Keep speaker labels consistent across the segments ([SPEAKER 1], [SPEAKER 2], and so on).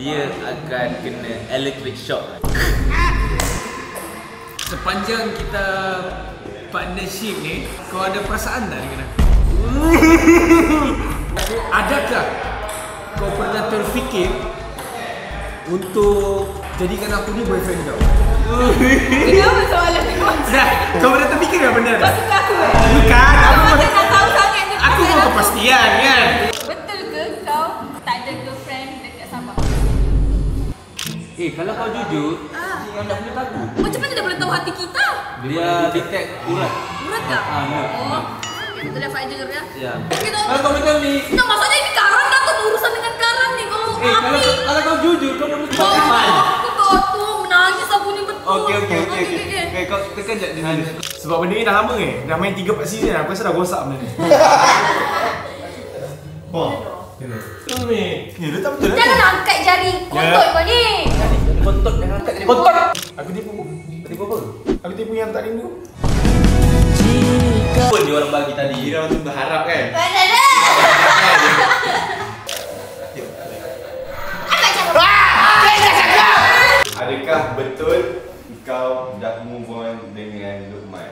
[SPEAKER 1] dia akan kena electric shock.
[SPEAKER 2] Sepanjang kita partnership ni, kau ada perasaan tak dengan aku? Adakah kau pernah terfikir untuk jadikan aku ni boyfriend kau?
[SPEAKER 3] Kenapa soalan ni kau?
[SPEAKER 2] Kau pernah terfikir tak benda
[SPEAKER 3] Kau
[SPEAKER 2] tak?
[SPEAKER 3] suka aku?
[SPEAKER 2] Bukan,
[SPEAKER 3] Kau macam nak tahu sangat ni.
[SPEAKER 2] aku mau kepastian kan?
[SPEAKER 3] Betul ke kau tak ada girlfriend dekat Sabah?
[SPEAKER 1] Kalau kau jujur, kau tak boleh takut.
[SPEAKER 3] Macam mana dia boleh tahu hati kita?
[SPEAKER 1] Dia detect urat.
[SPEAKER 3] Urat tak?
[SPEAKER 1] Ya.
[SPEAKER 3] Oh, kita lihat Fajar ya.
[SPEAKER 1] Ya.
[SPEAKER 3] Kita.
[SPEAKER 1] Kalau kau macam ni,
[SPEAKER 3] Tak, maksudnya ini Karan dah tu urusan dengan Karan ni. Kalau api.
[SPEAKER 1] kalau kau jujur, kau boleh
[SPEAKER 3] Oh, aku tu menangis aku ni betul.
[SPEAKER 1] Okey.
[SPEAKER 2] Kau tekan je di sana. Sebab benda ni dah lama dah main 3-4 season aku rasa dah rosak benda ni. Wah. Ni, dia tak betul.
[SPEAKER 3] Jangan angkat jari kotor kau ni.
[SPEAKER 1] Kontot yang angkat jadi
[SPEAKER 2] Kotor. Aku tipu.
[SPEAKER 1] Tipu apa?
[SPEAKER 2] Aku tipu yang tak rindu.
[SPEAKER 1] Apa dia orang bagi tadi?
[SPEAKER 2] Dia orang tu berharap kan.
[SPEAKER 3] Mana dah?
[SPEAKER 4] Adakah betul kau dah move on dengan Luqman?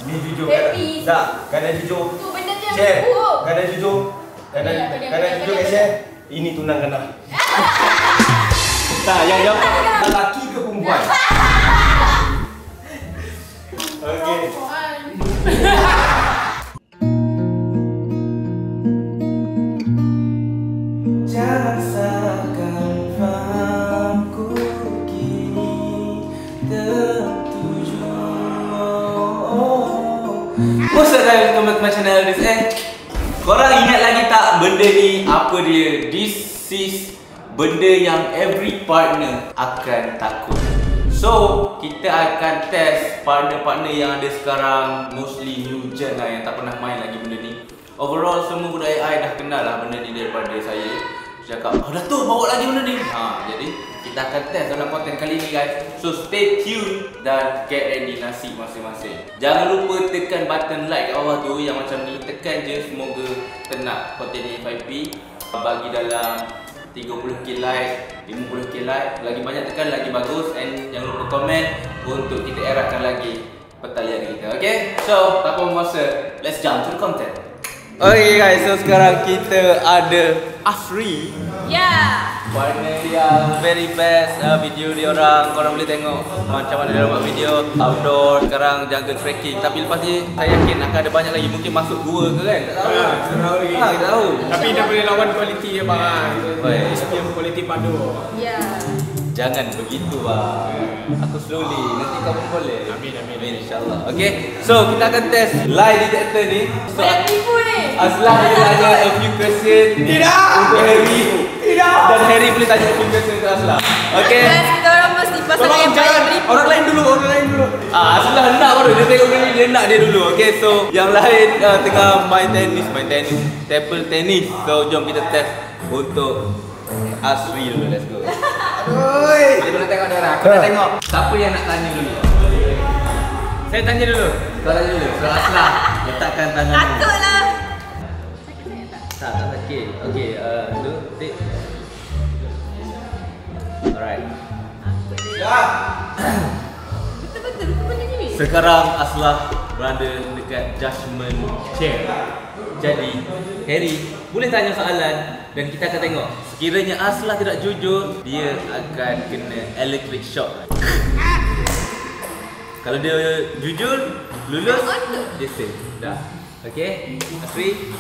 [SPEAKER 4] Ni jujur
[SPEAKER 3] Happy.
[SPEAKER 4] tak? Kadang jujur.
[SPEAKER 3] Tu benda tu yang
[SPEAKER 4] Share.
[SPEAKER 3] buruk.
[SPEAKER 4] Kadang jujur. Kadang jujur kan share. Ini tunang kena. Tak, yang lelaki ke perempuan? Okey. Jangan salahkan fahamku kini tertuju.
[SPEAKER 1] What's up guys, welcome back to my channel. Korang ingat lagi tak benda ni apa dia? This is benda yang every partner akan takut. So, kita akan test partner-partner yang ada sekarang, mostly new gen lah yang tak pernah main lagi benda ni. Overall semua budak AI dah kenal lah benda ni daripada saya. Cakap, oh Datuk bawa lagi benda ni. Jadi kita akan test dalam konten kali ni guys. So stay tune dan get ready nasi masing-masing. Jangan lupa tekan button like kat bawah tu yang macam ni. Tekan je, semoga ternak konten ni FYP. Bagi dalam 30k like, 50k like. Lagi banyak tekan lagi bagus. And jangan lupa komen untuk kita eratkan lagi pertalian kita. Okay, so tak apa masa, let's jump to the content. Okay guys, so sekarang kita ada Asri,
[SPEAKER 3] Ya.
[SPEAKER 1] partner yang very best. Video dia orang, korang boleh tengok macam mana dia buat video outdoor. Sekarang jungle trekking, tapi lepas ni saya yakin akan ada banyak lagi. Mungkin masuk gua ke kan? Tak tahu.
[SPEAKER 2] Tak tahu lagi.
[SPEAKER 1] Kita tahu.
[SPEAKER 2] Tapi dia boleh lawan kualiti ya bang.
[SPEAKER 1] Oi.
[SPEAKER 2] SPM kualiti padu.
[SPEAKER 3] Ya.
[SPEAKER 1] Jangan begitu bang. Aku slowly, nanti kau pun boleh.
[SPEAKER 2] Amin.
[SPEAKER 1] InsyaAllah. Okay, so kita akan test lie detector ni. So
[SPEAKER 3] Banyak tipu ni.
[SPEAKER 1] Aslah dia tanya a few question untuk Harry. Dan Harry boleh tanya a few question untuk Aslah. Okay.
[SPEAKER 3] Guys, kita orang mesti pasangan yang paling beripu.
[SPEAKER 2] Orang lain dulu.
[SPEAKER 1] Aslah nak baru dia tengok ni, dia nak dia dulu. Okay, so yang lain tengah main tenis, table tennis. So jom kita test untuk Asri dulu. Let's go. Aduh. Kita boleh tengok dia orang. Aku nak tengok siapa yang nak tanya dulu.
[SPEAKER 2] Saya tanya dulu.
[SPEAKER 1] Kau tanya dulu. So Aslah letakkan tangan ni.
[SPEAKER 3] Takut lah.
[SPEAKER 1] Tak sakit. Okay, tu tik. Alright.
[SPEAKER 3] Betul-betul, kau benda ni.
[SPEAKER 1] Sekarang Aslah berada dekat judgement chair. Jadi, Harry boleh tanya soalan dan kita akan tengok. Sekiranya Aslah tidak jujur, dia akan kena electric shock. Kalau dia jujur, lulus, dia safe. Dah. Okay, Asri.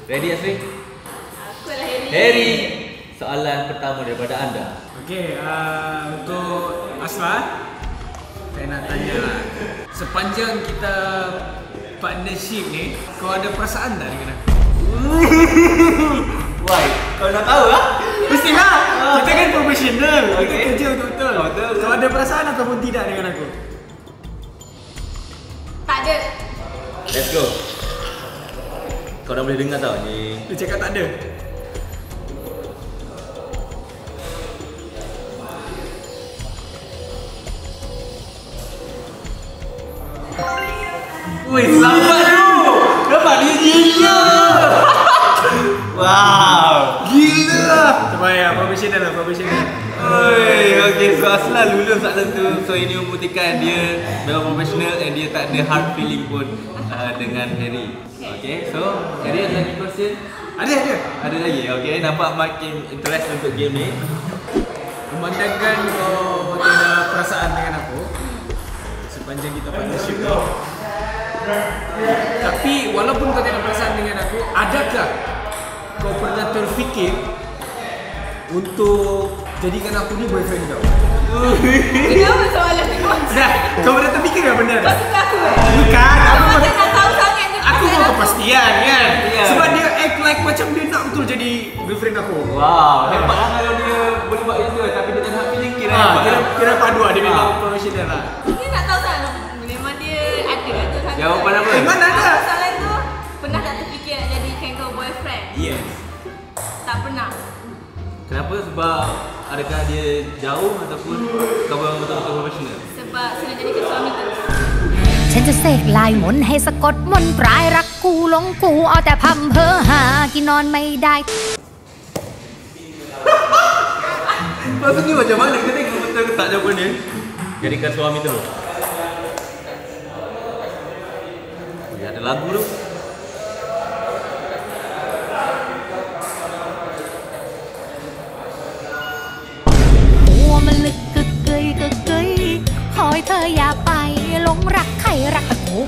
[SPEAKER 1] Ready Asri?
[SPEAKER 3] Aku lah Harry.
[SPEAKER 1] Harry, soalan pertama daripada anda.
[SPEAKER 2] Okey, untuk Aslah, saya nak tanya lah. Sepanjang kita partnership ni, kau ada perasaan tak dengan aku?
[SPEAKER 1] Why? Kau nak tahu lah?
[SPEAKER 2] Mestilah. Kita kan profesional. Kita
[SPEAKER 1] Okey.
[SPEAKER 2] kerja betul-betul.
[SPEAKER 1] Betul.
[SPEAKER 2] Kau ada perasaan ataupun tidak dengan aku?
[SPEAKER 3] Tak ada.
[SPEAKER 1] Let's go. Kau dah boleh dengar tau ni.
[SPEAKER 2] Dia cakap tak ada.
[SPEAKER 1] Weh, selamat tu. Dapat dia jujur. Asla lulus soalan tu. So ini membuktikan dia memang profesional and dia tak ada hard feeling pun dengan Harry. Okay, so Harry ada lagi question? Ada lagi. Okay, nampak makin interest untuk game ni.
[SPEAKER 2] Memandangkan kau tiada perasaan dengan aku sepanjang kita partnership ni. Tapi walaupun kau tiada perasaan dengan aku, adakah kau pernah terfikir untuk jadikan aku ni boyfriend kau?
[SPEAKER 3] Kenapa soalan ni kau?
[SPEAKER 2] Dah, kau pernah terfikir tak benda
[SPEAKER 3] Kau
[SPEAKER 2] tak?
[SPEAKER 3] suka aku ke?
[SPEAKER 2] Bukan,
[SPEAKER 3] Kau macam nak tahu sangat ni.
[SPEAKER 2] aku mau kepastian kan?
[SPEAKER 1] Ya.
[SPEAKER 2] Sebab dia act like macam dia nak betul jadi girlfriend aku.
[SPEAKER 1] Wow, hebat lah kalau dia boleh buat itu. Tapi dia tak hard feeling kira hebat.
[SPEAKER 2] Kira padu lah, dia memang profesional lah.
[SPEAKER 3] Ni nak tahu sangat. Memang dia ada tu sangat.
[SPEAKER 1] Jawapan apa?
[SPEAKER 2] Mana ada?
[SPEAKER 3] Soalan tu, pernah tak terfikir nak jadikan kau boyfriend?
[SPEAKER 2] Yes.
[SPEAKER 3] Tak pernah.
[SPEAKER 1] Kenapa? Sebab adakah dia jauh ataupun kau memang betul-betul profesional?
[SPEAKER 3] Sebab saya nak jadikan suami tu.
[SPEAKER 5] ฉันจะเสกลายมนต์ให้สะกดมนต์ปลายรักกูหลงกูเอาแต่พำเพ้อหากินนอนไม่ได้
[SPEAKER 1] Maksudnya macam mana? Kita tengok betul ke tak jawapan dia? Jadikan suami tu. Ya, ada lagu tu.
[SPEAKER 5] Ủa mà lực cực kỳ hỏi thơอย่าไปหลงรักใครรักแต่กู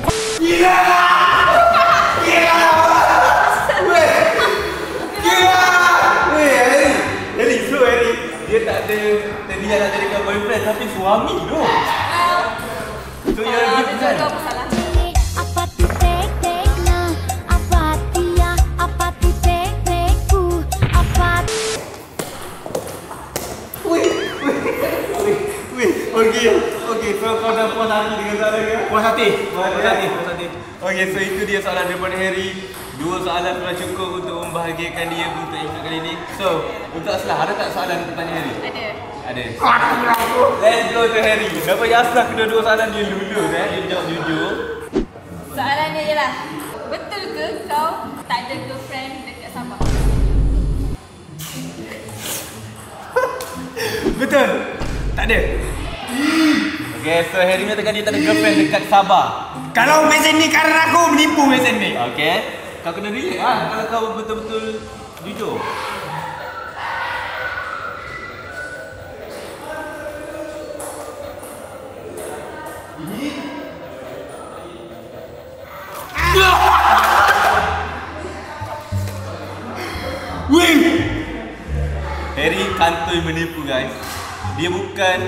[SPEAKER 1] Harry, slow Harry. Dia tak ada niat nak jadikan boyfriend tapi suami tu. So you are
[SPEAKER 3] Dia
[SPEAKER 1] good
[SPEAKER 3] jodoh masalah.
[SPEAKER 5] apa tu tek na apa dia apa tu tek ku apa
[SPEAKER 1] Okay, so kau dah puas hati dengan soalan ke?
[SPEAKER 2] Puas hati.
[SPEAKER 1] Okay, so itu dia soalan daripada Harry. 2 soalan sudah cukup untuk membahagiakan dia untuk episode kali ni. So, untuk Aslah, ada tak soalan untuk tanya Harry?
[SPEAKER 3] Ada.
[SPEAKER 1] Ada. Let's go to Harry. Kenapa Aslah kedua-dua soalan dia lulus dia jawab jujur.
[SPEAKER 3] Soalan dia ialah, betul ke kau tak ada girlfriend dekat Sabah?
[SPEAKER 2] Betul. Tak ada.
[SPEAKER 1] Okay, so Harry menyatakan dia tak ada girlfriend dekat Sabah.
[SPEAKER 2] Kalau mesin ni karena aku menipu mesin ni.
[SPEAKER 1] Okay. Kau kena relate lah kalau kau betul-betul jujur.
[SPEAKER 2] Wih.
[SPEAKER 1] Harry kantoi menipu guys. Dia bukan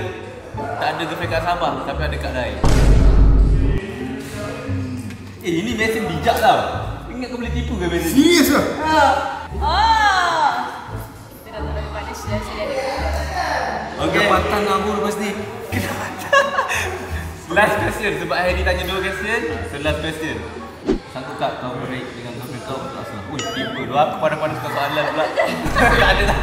[SPEAKER 1] tak ada girlfriend kat Sabah tapi ada kat Rai. Ini mesin bijak tau. Ingat kau boleh tipu ke mesin?
[SPEAKER 2] Serius ke?
[SPEAKER 3] Oh! Kita dah tak ada partnership dah sedia ada.
[SPEAKER 1] Okay.
[SPEAKER 2] Pendapatan aku lepas ni.
[SPEAKER 1] Last question sebab Harry tanya 2 question. So last question. Sanggup tak kau break dengan girlfriend kau untuk Aslah? Ui, tipu. Dua aku pada-pada suka soalan pula. Tak ada tak.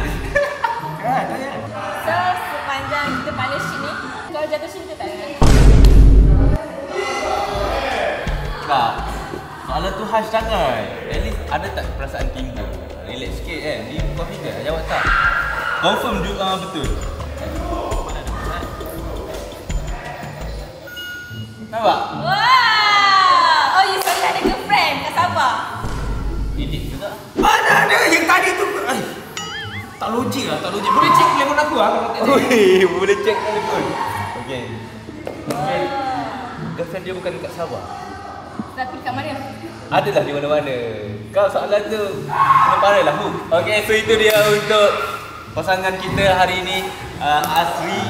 [SPEAKER 3] So, sepanjang kita partnership ni, kau jatuh cinta tak dengan?
[SPEAKER 1] Tak. Soalan tu harsh sangat. At least ada tak perasaan timbul? Relax sikit kan. Dia confident nak jawab tak? Confirm juga betul. Nampak?
[SPEAKER 3] Wah! Oh, you sekarang ada girlfriend kat Sabah?
[SPEAKER 1] Didik juga.
[SPEAKER 2] Mana ada yang tadi tu? Ay, tak logik lah, tak logik. Boleh cek telefon aku lah kalau tak cek.
[SPEAKER 1] Ui, boleh check telefon. Okay. Okay. Girlfriend dia bukan dekat Sabah.
[SPEAKER 3] Tapi kat mana?
[SPEAKER 1] Adalah di mana-mana. Kau soalan tu kena parah lah. Okay, so itu dia untuk pasangan kita hari ini, Asri.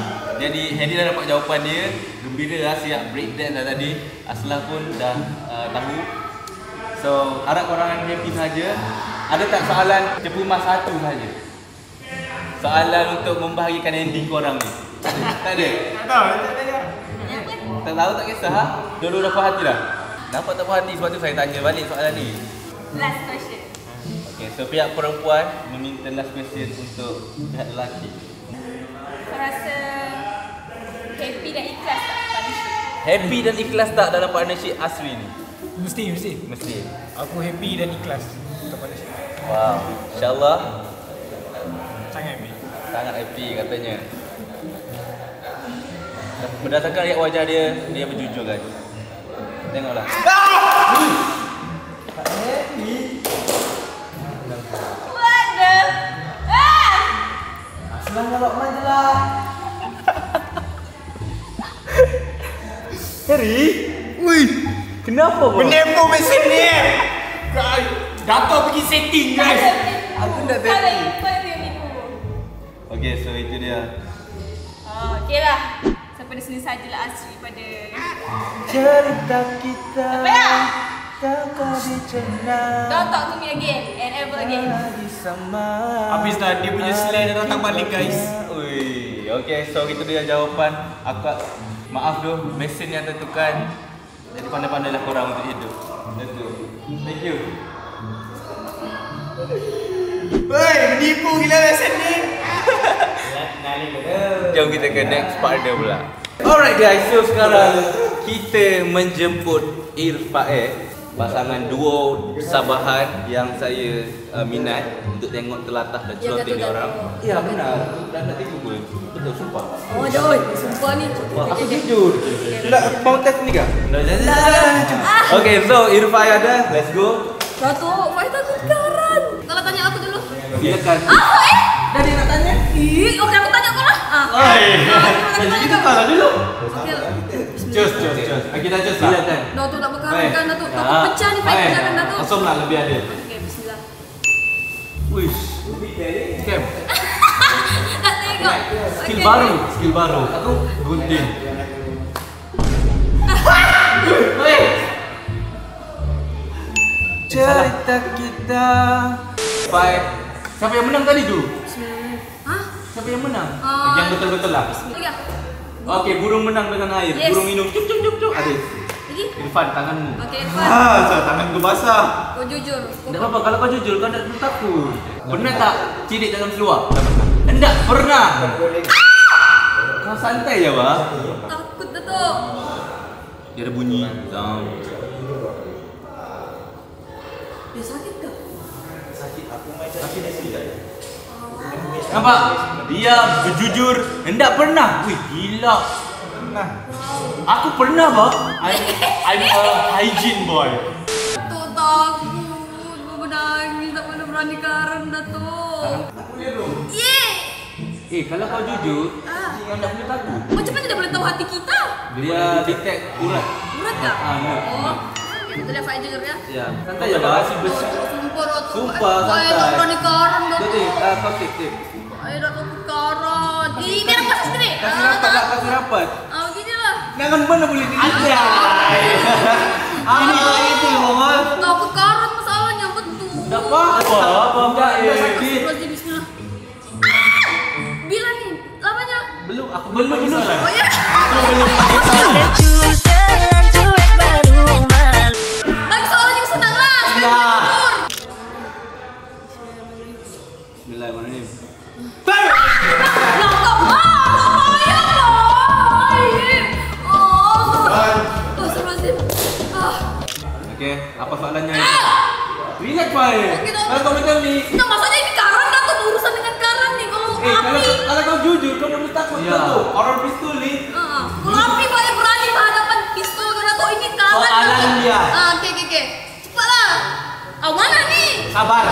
[SPEAKER 1] Jadi Harry dah dapat jawapan dia. Gembira lah, siap breakdance dah tadi. Aslah pun dah tahu. So harap korang happy saja. Ada tak soalan cepu mas satu saja? Soalan untuk membahagikan ending korang ni. Tak ada?
[SPEAKER 2] Tak tahu, tak ada.
[SPEAKER 1] Tak tahu tak kisah ha? Dua-dua dah puas hati dah? Nampak tak puas hati sebab tu saya tanya balik soalan ni.
[SPEAKER 3] Last question.
[SPEAKER 1] Okay, so pihak perempuan meminta last question untuk pihak lelaki.
[SPEAKER 3] Kau rasa happy dan ikhlas tak partnership?
[SPEAKER 1] Happy dan ikhlas tak dalam partnership Asri ni?
[SPEAKER 2] Mesti.
[SPEAKER 1] Mesti.
[SPEAKER 2] Aku happy dan ikhlas untuk partnership.
[SPEAKER 1] Wow, insyaAllah
[SPEAKER 2] Sangat happy.
[SPEAKER 1] sangat happy katanya. Berdasarkan lihat wajah dia, dia berjujur guys. Tengoklah.
[SPEAKER 3] What the? Ah!
[SPEAKER 1] Selangnya Lokman je lah. Harry? Wih, kenapa bro?
[SPEAKER 2] Menipu mesin ni. Dato pergi setting guys.
[SPEAKER 1] Aku nak
[SPEAKER 3] Kalau
[SPEAKER 1] tengok.
[SPEAKER 3] ikut dia nipu.
[SPEAKER 1] Okay, so itu dia.
[SPEAKER 3] Oh, okey lah. Sampai di sini sajalah Asri pada
[SPEAKER 1] Cerita kita
[SPEAKER 3] apa ya?
[SPEAKER 1] takkan dicerna.
[SPEAKER 3] Don't talk to me again and ever again.
[SPEAKER 2] Habis dah dia punya slang dah datang balik guys.
[SPEAKER 1] Ui, okay, so itu dia jawapan. Aku maaf tu, mesin yang tentukan. Jadi pandai-pandailah korang untuk hidup. Betul. Thank you.
[SPEAKER 2] Woi, menipu gila mesin ni.
[SPEAKER 1] Jom kita ke next partner pula. Alright guys, so sekarang kita menjemput Irfan, pasangan duo Sabahan yang saya minat untuk tengok telatah dan celoteh dia orang. Ya benar, dan nak tengok pun. Betul, sumpah.
[SPEAKER 3] Oh, jauh. Sumpah ni.
[SPEAKER 1] Aku jujur. Mau tes ni kah? Okay, so Irfan ada, let's go.
[SPEAKER 3] Datuk, Faiz takut karan. Kalau tanya aku dulu.
[SPEAKER 1] Silakan.
[SPEAKER 3] Dah dia nak tanya? Ih, okey aku tanya kau lah.
[SPEAKER 1] Jadi kita kalah dulu.
[SPEAKER 3] Okey.
[SPEAKER 2] Cus. Kita cus lah.
[SPEAKER 1] Silakan.
[SPEAKER 3] Datuk nak berkawan kan Datuk. Takut pecah ni Faiz jangan Datuk.
[SPEAKER 2] Kosong lah lebih ada.
[SPEAKER 3] Okey, bismillah.
[SPEAKER 1] Wish.
[SPEAKER 2] Cam.
[SPEAKER 3] Nak tengok.
[SPEAKER 2] Skill
[SPEAKER 3] Okey.
[SPEAKER 2] baru. Aku gunting.
[SPEAKER 1] Cerita kita. Baik.
[SPEAKER 2] Siapa yang menang tadi tu?
[SPEAKER 3] Hah?
[SPEAKER 1] Siapa yang menang?
[SPEAKER 2] Yang betul-betul lah.
[SPEAKER 3] Okey.
[SPEAKER 1] Okey, burung menang dengan air.
[SPEAKER 3] Yes.
[SPEAKER 1] Burung minum cup. Habis.
[SPEAKER 3] Lagi?
[SPEAKER 1] Irfan, tanganmu.
[SPEAKER 3] Okey, Faiz.
[SPEAKER 2] Tangan ku basah.
[SPEAKER 3] Kau jujur.
[SPEAKER 1] Tak apa-apa, kalau kau jujur kau tak perlu takut. Pernah tak cirit dalam seluar? Tak pernah. Kau santai je, Pak.
[SPEAKER 3] Takut Datuk.
[SPEAKER 1] Dia ada bunyi.
[SPEAKER 3] Dia sakit ke?
[SPEAKER 1] Nampak? Dia berjujur. Hendak pernah. Wih, gila. Aku pernah, Pak.
[SPEAKER 2] I'm a hygiene boy.
[SPEAKER 3] Datuk takut. Kau menangis tak mana berani karan Datuk. Yeay.
[SPEAKER 1] Kalau kau jujur, kau tak boleh takut.
[SPEAKER 3] Macam mana dia boleh tahu hati kita?
[SPEAKER 1] Dia detect urat.
[SPEAKER 3] Urat tak?
[SPEAKER 1] Ya.
[SPEAKER 3] Oh. Okey, kita lihat Faiz jujur ya.
[SPEAKER 1] Ya, santai je, Pak.
[SPEAKER 3] Sumpah Datuk.
[SPEAKER 1] Sumpah,
[SPEAKER 3] Saya tak
[SPEAKER 1] santai.
[SPEAKER 3] berani karan Datuk.
[SPEAKER 1] Kau tip.
[SPEAKER 3] Saya dah takut karan. Biar aku kasih sendiri.
[SPEAKER 1] Kasih rapat lah, kasih rapat.
[SPEAKER 3] Begini lah.
[SPEAKER 1] Jangan mana boleh dilihat. Itu Muhammad.
[SPEAKER 3] Takut karan masalahnya betul.
[SPEAKER 1] Tak apa-apa. Enggak sakit.
[SPEAKER 3] Bismillah. Bila ni? Lamanya?
[SPEAKER 1] Belum, aku belum.
[SPEAKER 3] Oh ya? Lagi soalnya senang lah.
[SPEAKER 1] Bismillahirrahmanirrahim. Okey, apa soalannya? Relax, Pak.
[SPEAKER 3] Okey, tak apa.
[SPEAKER 1] Kalau kau macam ni,
[SPEAKER 3] Nah, maksudnya ini karan dah tuh urusan dengan karan nih. Kalau api,
[SPEAKER 1] kalau kau jujur, kau boleh takut tu. Orang pistol ni.
[SPEAKER 3] kalau api banyak berani berhadapan pistol karena tuh ini karan.
[SPEAKER 1] Soalan dia.
[SPEAKER 3] Oke. Cepatlah. Mana nih?
[SPEAKER 1] Sabar.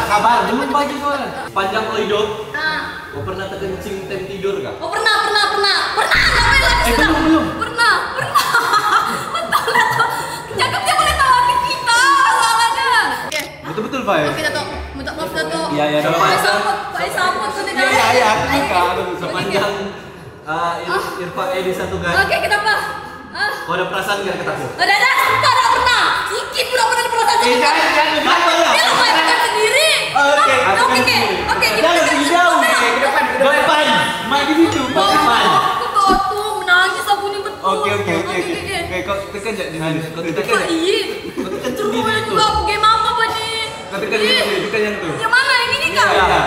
[SPEAKER 1] Belum bagi soalan. Panjang kau hidup,
[SPEAKER 3] Nah.
[SPEAKER 1] kau pernah terkencing time tidur kah?
[SPEAKER 3] Oh pernah. Ngapain lagi sudah?
[SPEAKER 1] belum.
[SPEAKER 3] Pernah. Betul lah tuh. Cakep dia boleh tahu hati kita soalnya. Oke.
[SPEAKER 1] Betul-betul, Pak.
[SPEAKER 3] Oke Dato, minta maaf Dato.
[SPEAKER 1] Iya,
[SPEAKER 3] Pakai sambut tuh nih.
[SPEAKER 1] Sepanjang Irfan di satu kan.
[SPEAKER 3] Oke, kenapa?
[SPEAKER 1] Kau ada perasaan gak kataku?
[SPEAKER 3] Ada, tak pernah. Sikit pun tak pernah ada perasaan.
[SPEAKER 1] Jangan.
[SPEAKER 3] Dia lupakan sendiri. Oke.
[SPEAKER 1] Jangan pergi jauh. Ke depan. Mak di situ. Ke depan.
[SPEAKER 3] Aku tuh menangis aku nih betul.
[SPEAKER 1] Oke. Kau tekan je di sini. Kau tekan je.
[SPEAKER 3] Iya. Terus juga aku game apa apa nih?
[SPEAKER 1] Kau tekan yang tu.
[SPEAKER 3] Yang mana ini nih kak?
[SPEAKER 1] Ya.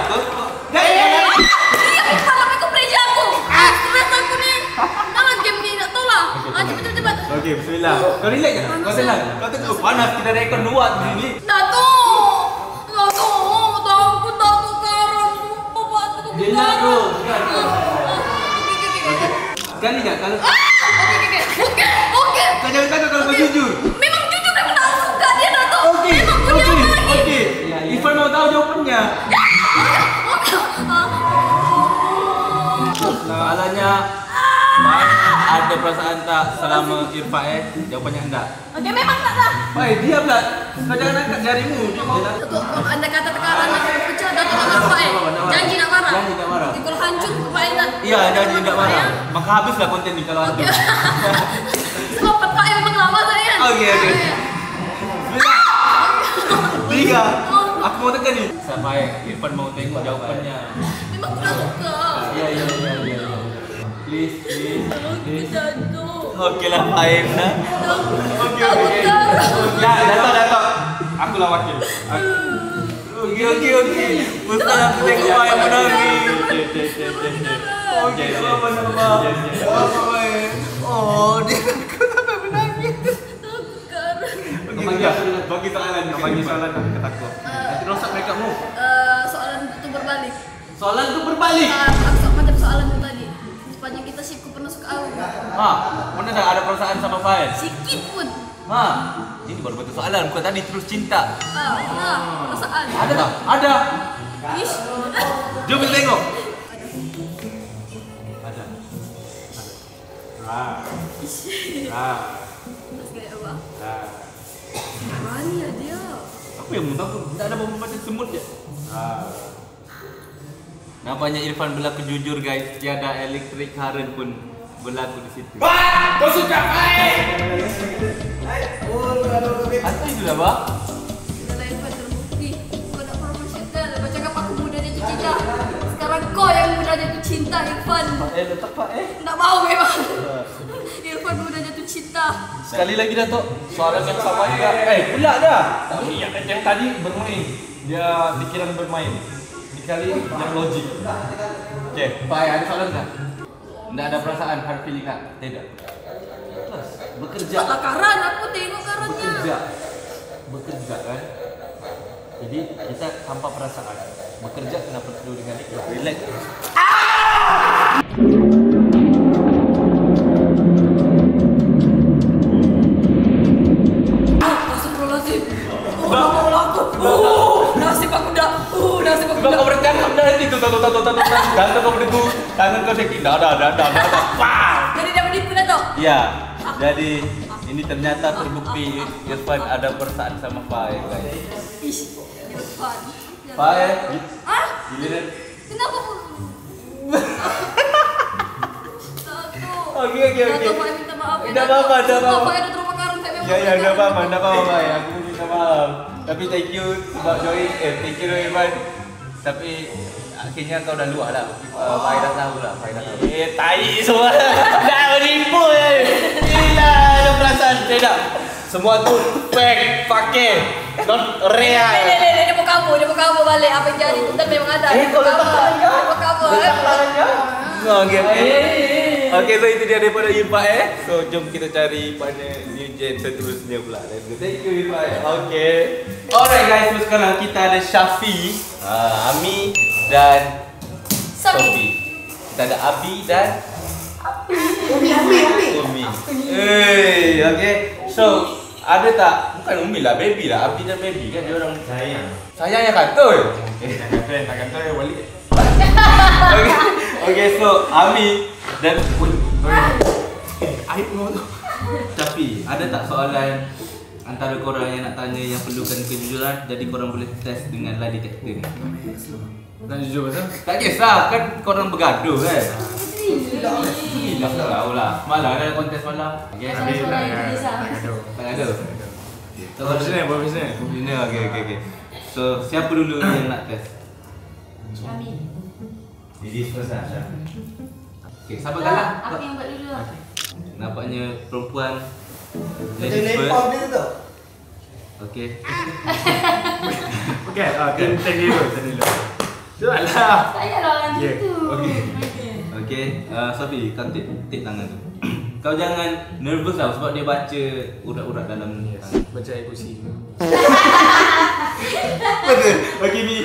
[SPEAKER 3] Iya, kalau aku preja aku. Stres aku nih. Kalau game ni tak tahu lah. Cepat.
[SPEAKER 1] Okey, bismillah. Kau relax je. Kau tenang. Kau tengok panas kita rekod nuat di sini.
[SPEAKER 3] Takut karam. Sumpah, Pak.
[SPEAKER 1] Dia nak bro. Sekali tak kalau jangan takut kalau kau jujur.
[SPEAKER 3] Memang jujur, memang tak suka dia Datuk.
[SPEAKER 1] Okey,
[SPEAKER 3] Memang punya
[SPEAKER 1] okey,
[SPEAKER 3] apa lagi?
[SPEAKER 1] okey. Irfan mau tahu jawapannya. Soalannya, ada perasaan tak selama Irfan Jawapannya enggak.
[SPEAKER 3] Okey, memang tak lah.
[SPEAKER 1] Baik, diam tak. Kau jangan angkat jarimu.
[SPEAKER 3] Datuk, kalau anda kata tekanan nak pecah, Datuk nak marah Janji nak marah.
[SPEAKER 1] Janji tak marah.
[SPEAKER 3] Kalau hancur, Pak Ain tak.
[SPEAKER 1] Iya, janji tak marah. Maka habislah konten ni kalau hancur.
[SPEAKER 3] Sebab Pak Ain memang lama saya.
[SPEAKER 1] Okey, okey. 3. Aku mau tekan ni. Sampai Irfan mau tengok jawapannya.
[SPEAKER 3] Memang aku dah suka.
[SPEAKER 1] Ya. Please.
[SPEAKER 3] Datuk.
[SPEAKER 1] Okeylah, Faim dah. Okey. Datuk. Akulah wakil. Okey. Mesti aku tengok Faim menangis. Okey, apa nama? Oh, dia sampai menangis. Bagi soalan kat aku. Nanti rosak makeupmu.
[SPEAKER 3] Soalan itu berbalik.
[SPEAKER 1] Soalan tu berbalik.
[SPEAKER 3] Macam soalan tu tadi. Sepanjang kita shift, kau pernah suka aku?
[SPEAKER 1] Mana dah ada perasaan sama Faim?
[SPEAKER 3] Sikit pun.
[SPEAKER 1] Ini baru betul soalan. Bukan tadi terus cinta.
[SPEAKER 3] Perasaan.
[SPEAKER 1] Ada tak? Ada.
[SPEAKER 3] Ish.
[SPEAKER 1] Jom kita tengok.
[SPEAKER 4] Ada.
[SPEAKER 3] Tak sekali apa?
[SPEAKER 4] Ah.
[SPEAKER 3] Berani lah dia.
[SPEAKER 1] Apa yang muntah tu? Tak ada bau macam semut je. Nampaknya Irfan berlaku jujur guys. Tiada electric current pun berlaku di situ.
[SPEAKER 2] Kau suka Faim?
[SPEAKER 1] Apa itu dah, Bah?
[SPEAKER 3] Kalau Irfan terbukti, kau nak promosional. Kau cakap aku muda jatuh cinta. Sekarang kau yang muda jatuh cinta, Irfan.
[SPEAKER 1] Letak Pak
[SPEAKER 3] Tak mau memang. Irfan muda jatuh cinta.
[SPEAKER 1] Sekali lagi dah Tok. Soalan yang sama juga. Pula dah.
[SPEAKER 4] Yang tadi bermain. Dia fikiran bermain. Ini kali yang logik.
[SPEAKER 1] Okey, Pak ada soalan tak? Tak ada perasaan, hard feeling tak? Tidak. Bekerja.
[SPEAKER 3] Taklah karan, aku tengok karannya.
[SPEAKER 1] Bekerja kan. Jadi kita tanpa perasaan. Bekerja kenapa perlu dengan ikhlas? Relax.
[SPEAKER 3] Astagfirullahaladzim. Nasib aku dah. Nasib aku
[SPEAKER 1] Sebab
[SPEAKER 3] dah.
[SPEAKER 1] kau bercakap dah nanti tu. Tangan kau berdebu. Tangan kau sakit. Dah.
[SPEAKER 3] Jadi dia menipu dah Tok?
[SPEAKER 1] Ya. Jadi ini ternyata terbukti Irfan ada perasaan sama Faim guys.
[SPEAKER 3] Ish, Irfan.
[SPEAKER 1] Faim.
[SPEAKER 3] Hah? Kenapa pun?
[SPEAKER 1] Okey.
[SPEAKER 3] Datuk, Pak minta maaf.
[SPEAKER 1] Dah apa-apa.
[SPEAKER 3] Pak ada terlupa karun.
[SPEAKER 1] Ya, dah apa-apa. Aku minta maaf. Tapi thank you sebab join. Thank you Irfan. Tapi akhirnya kau dah luar lah. Fai dah tahu lah. Tai semua. Dah menipu je. Gila, ada perasaan. Tidak. Semua tu fake, pakai. Not real.
[SPEAKER 3] Dia mau kabur balik. Apa yang jadi tu memang ada.
[SPEAKER 1] Kau letak tangannya.
[SPEAKER 3] Dia mau kabur.
[SPEAKER 1] Okey, so itu dia daripada Irfan So jom kita cari partner new gen seterusnya pula. Thank you Irfan. Okey. Alright guys, so sekarang kita ada Syafi, Ami dan Sofi. Kita ada Abi dan Umi. Okey. So ada tak? Bukan Umi lah, baby lah. Abi dan baby kan dia orang sayang yang katul.
[SPEAKER 4] Tak kata balik.
[SPEAKER 1] Okay, so Ami dan aib mau tu. Tapi ada tak soalan antara korang yang nak tanya yang perlukan kejujuran? Jadi korang boleh test dengan lie detector ni.
[SPEAKER 4] Nak jujur betul?
[SPEAKER 1] Tak kisah, kan korang bergaduh kan? Tidak tahu lah. Malah ada kontes malam. Okay. Tak ada. So, profesional. Okay. So siapa dulu yang nak test?
[SPEAKER 3] Kami.
[SPEAKER 4] Ladies first lah.
[SPEAKER 1] Okay, sabar galak.
[SPEAKER 3] Aku yang buat dulu lah.
[SPEAKER 1] Nampaknya perempuan
[SPEAKER 6] Macam nepal dia tu.
[SPEAKER 1] Okay.
[SPEAKER 4] Ten dulu. Tu lah.
[SPEAKER 3] Tak payahlah orang
[SPEAKER 4] Yeah.
[SPEAKER 3] gitu.
[SPEAKER 1] Okay, Sofi, kau tip tangan tu. Kau jangan nervous lah sebab dia baca urat-urat dalam tangan.
[SPEAKER 4] Baca ayat kursi.
[SPEAKER 1] Betul. Bagi ni.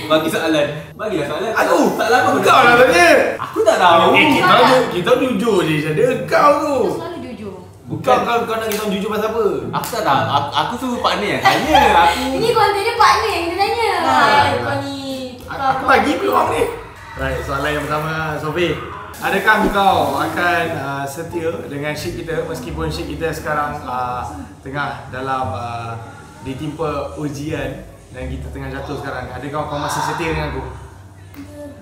[SPEAKER 1] Bagi soalan. Bagilah soalan. Aku. Soalan apa?
[SPEAKER 4] Kau lah tanya.
[SPEAKER 1] Aku tak tahu.
[SPEAKER 4] Kita jujur je. Ada kau tu.
[SPEAKER 3] Selalu jujur.
[SPEAKER 1] Bukan.
[SPEAKER 4] Kau nak kita jujur pasal apa?
[SPEAKER 1] Aku tak tahu. Aku suruh partner yang tanya. Aku
[SPEAKER 3] Ini kontennya partner yang kita tanya. Kau ni.
[SPEAKER 4] Aku bagi peluang ni. Right, soalan yang pertama, Sofi. Adakah kau akan setia dengan ship kita meskipun ship kita sekarang tengah dalam ditimpa ujian dan kita tengah jatuh sekarang? Adakah kau masih setia dengan aku?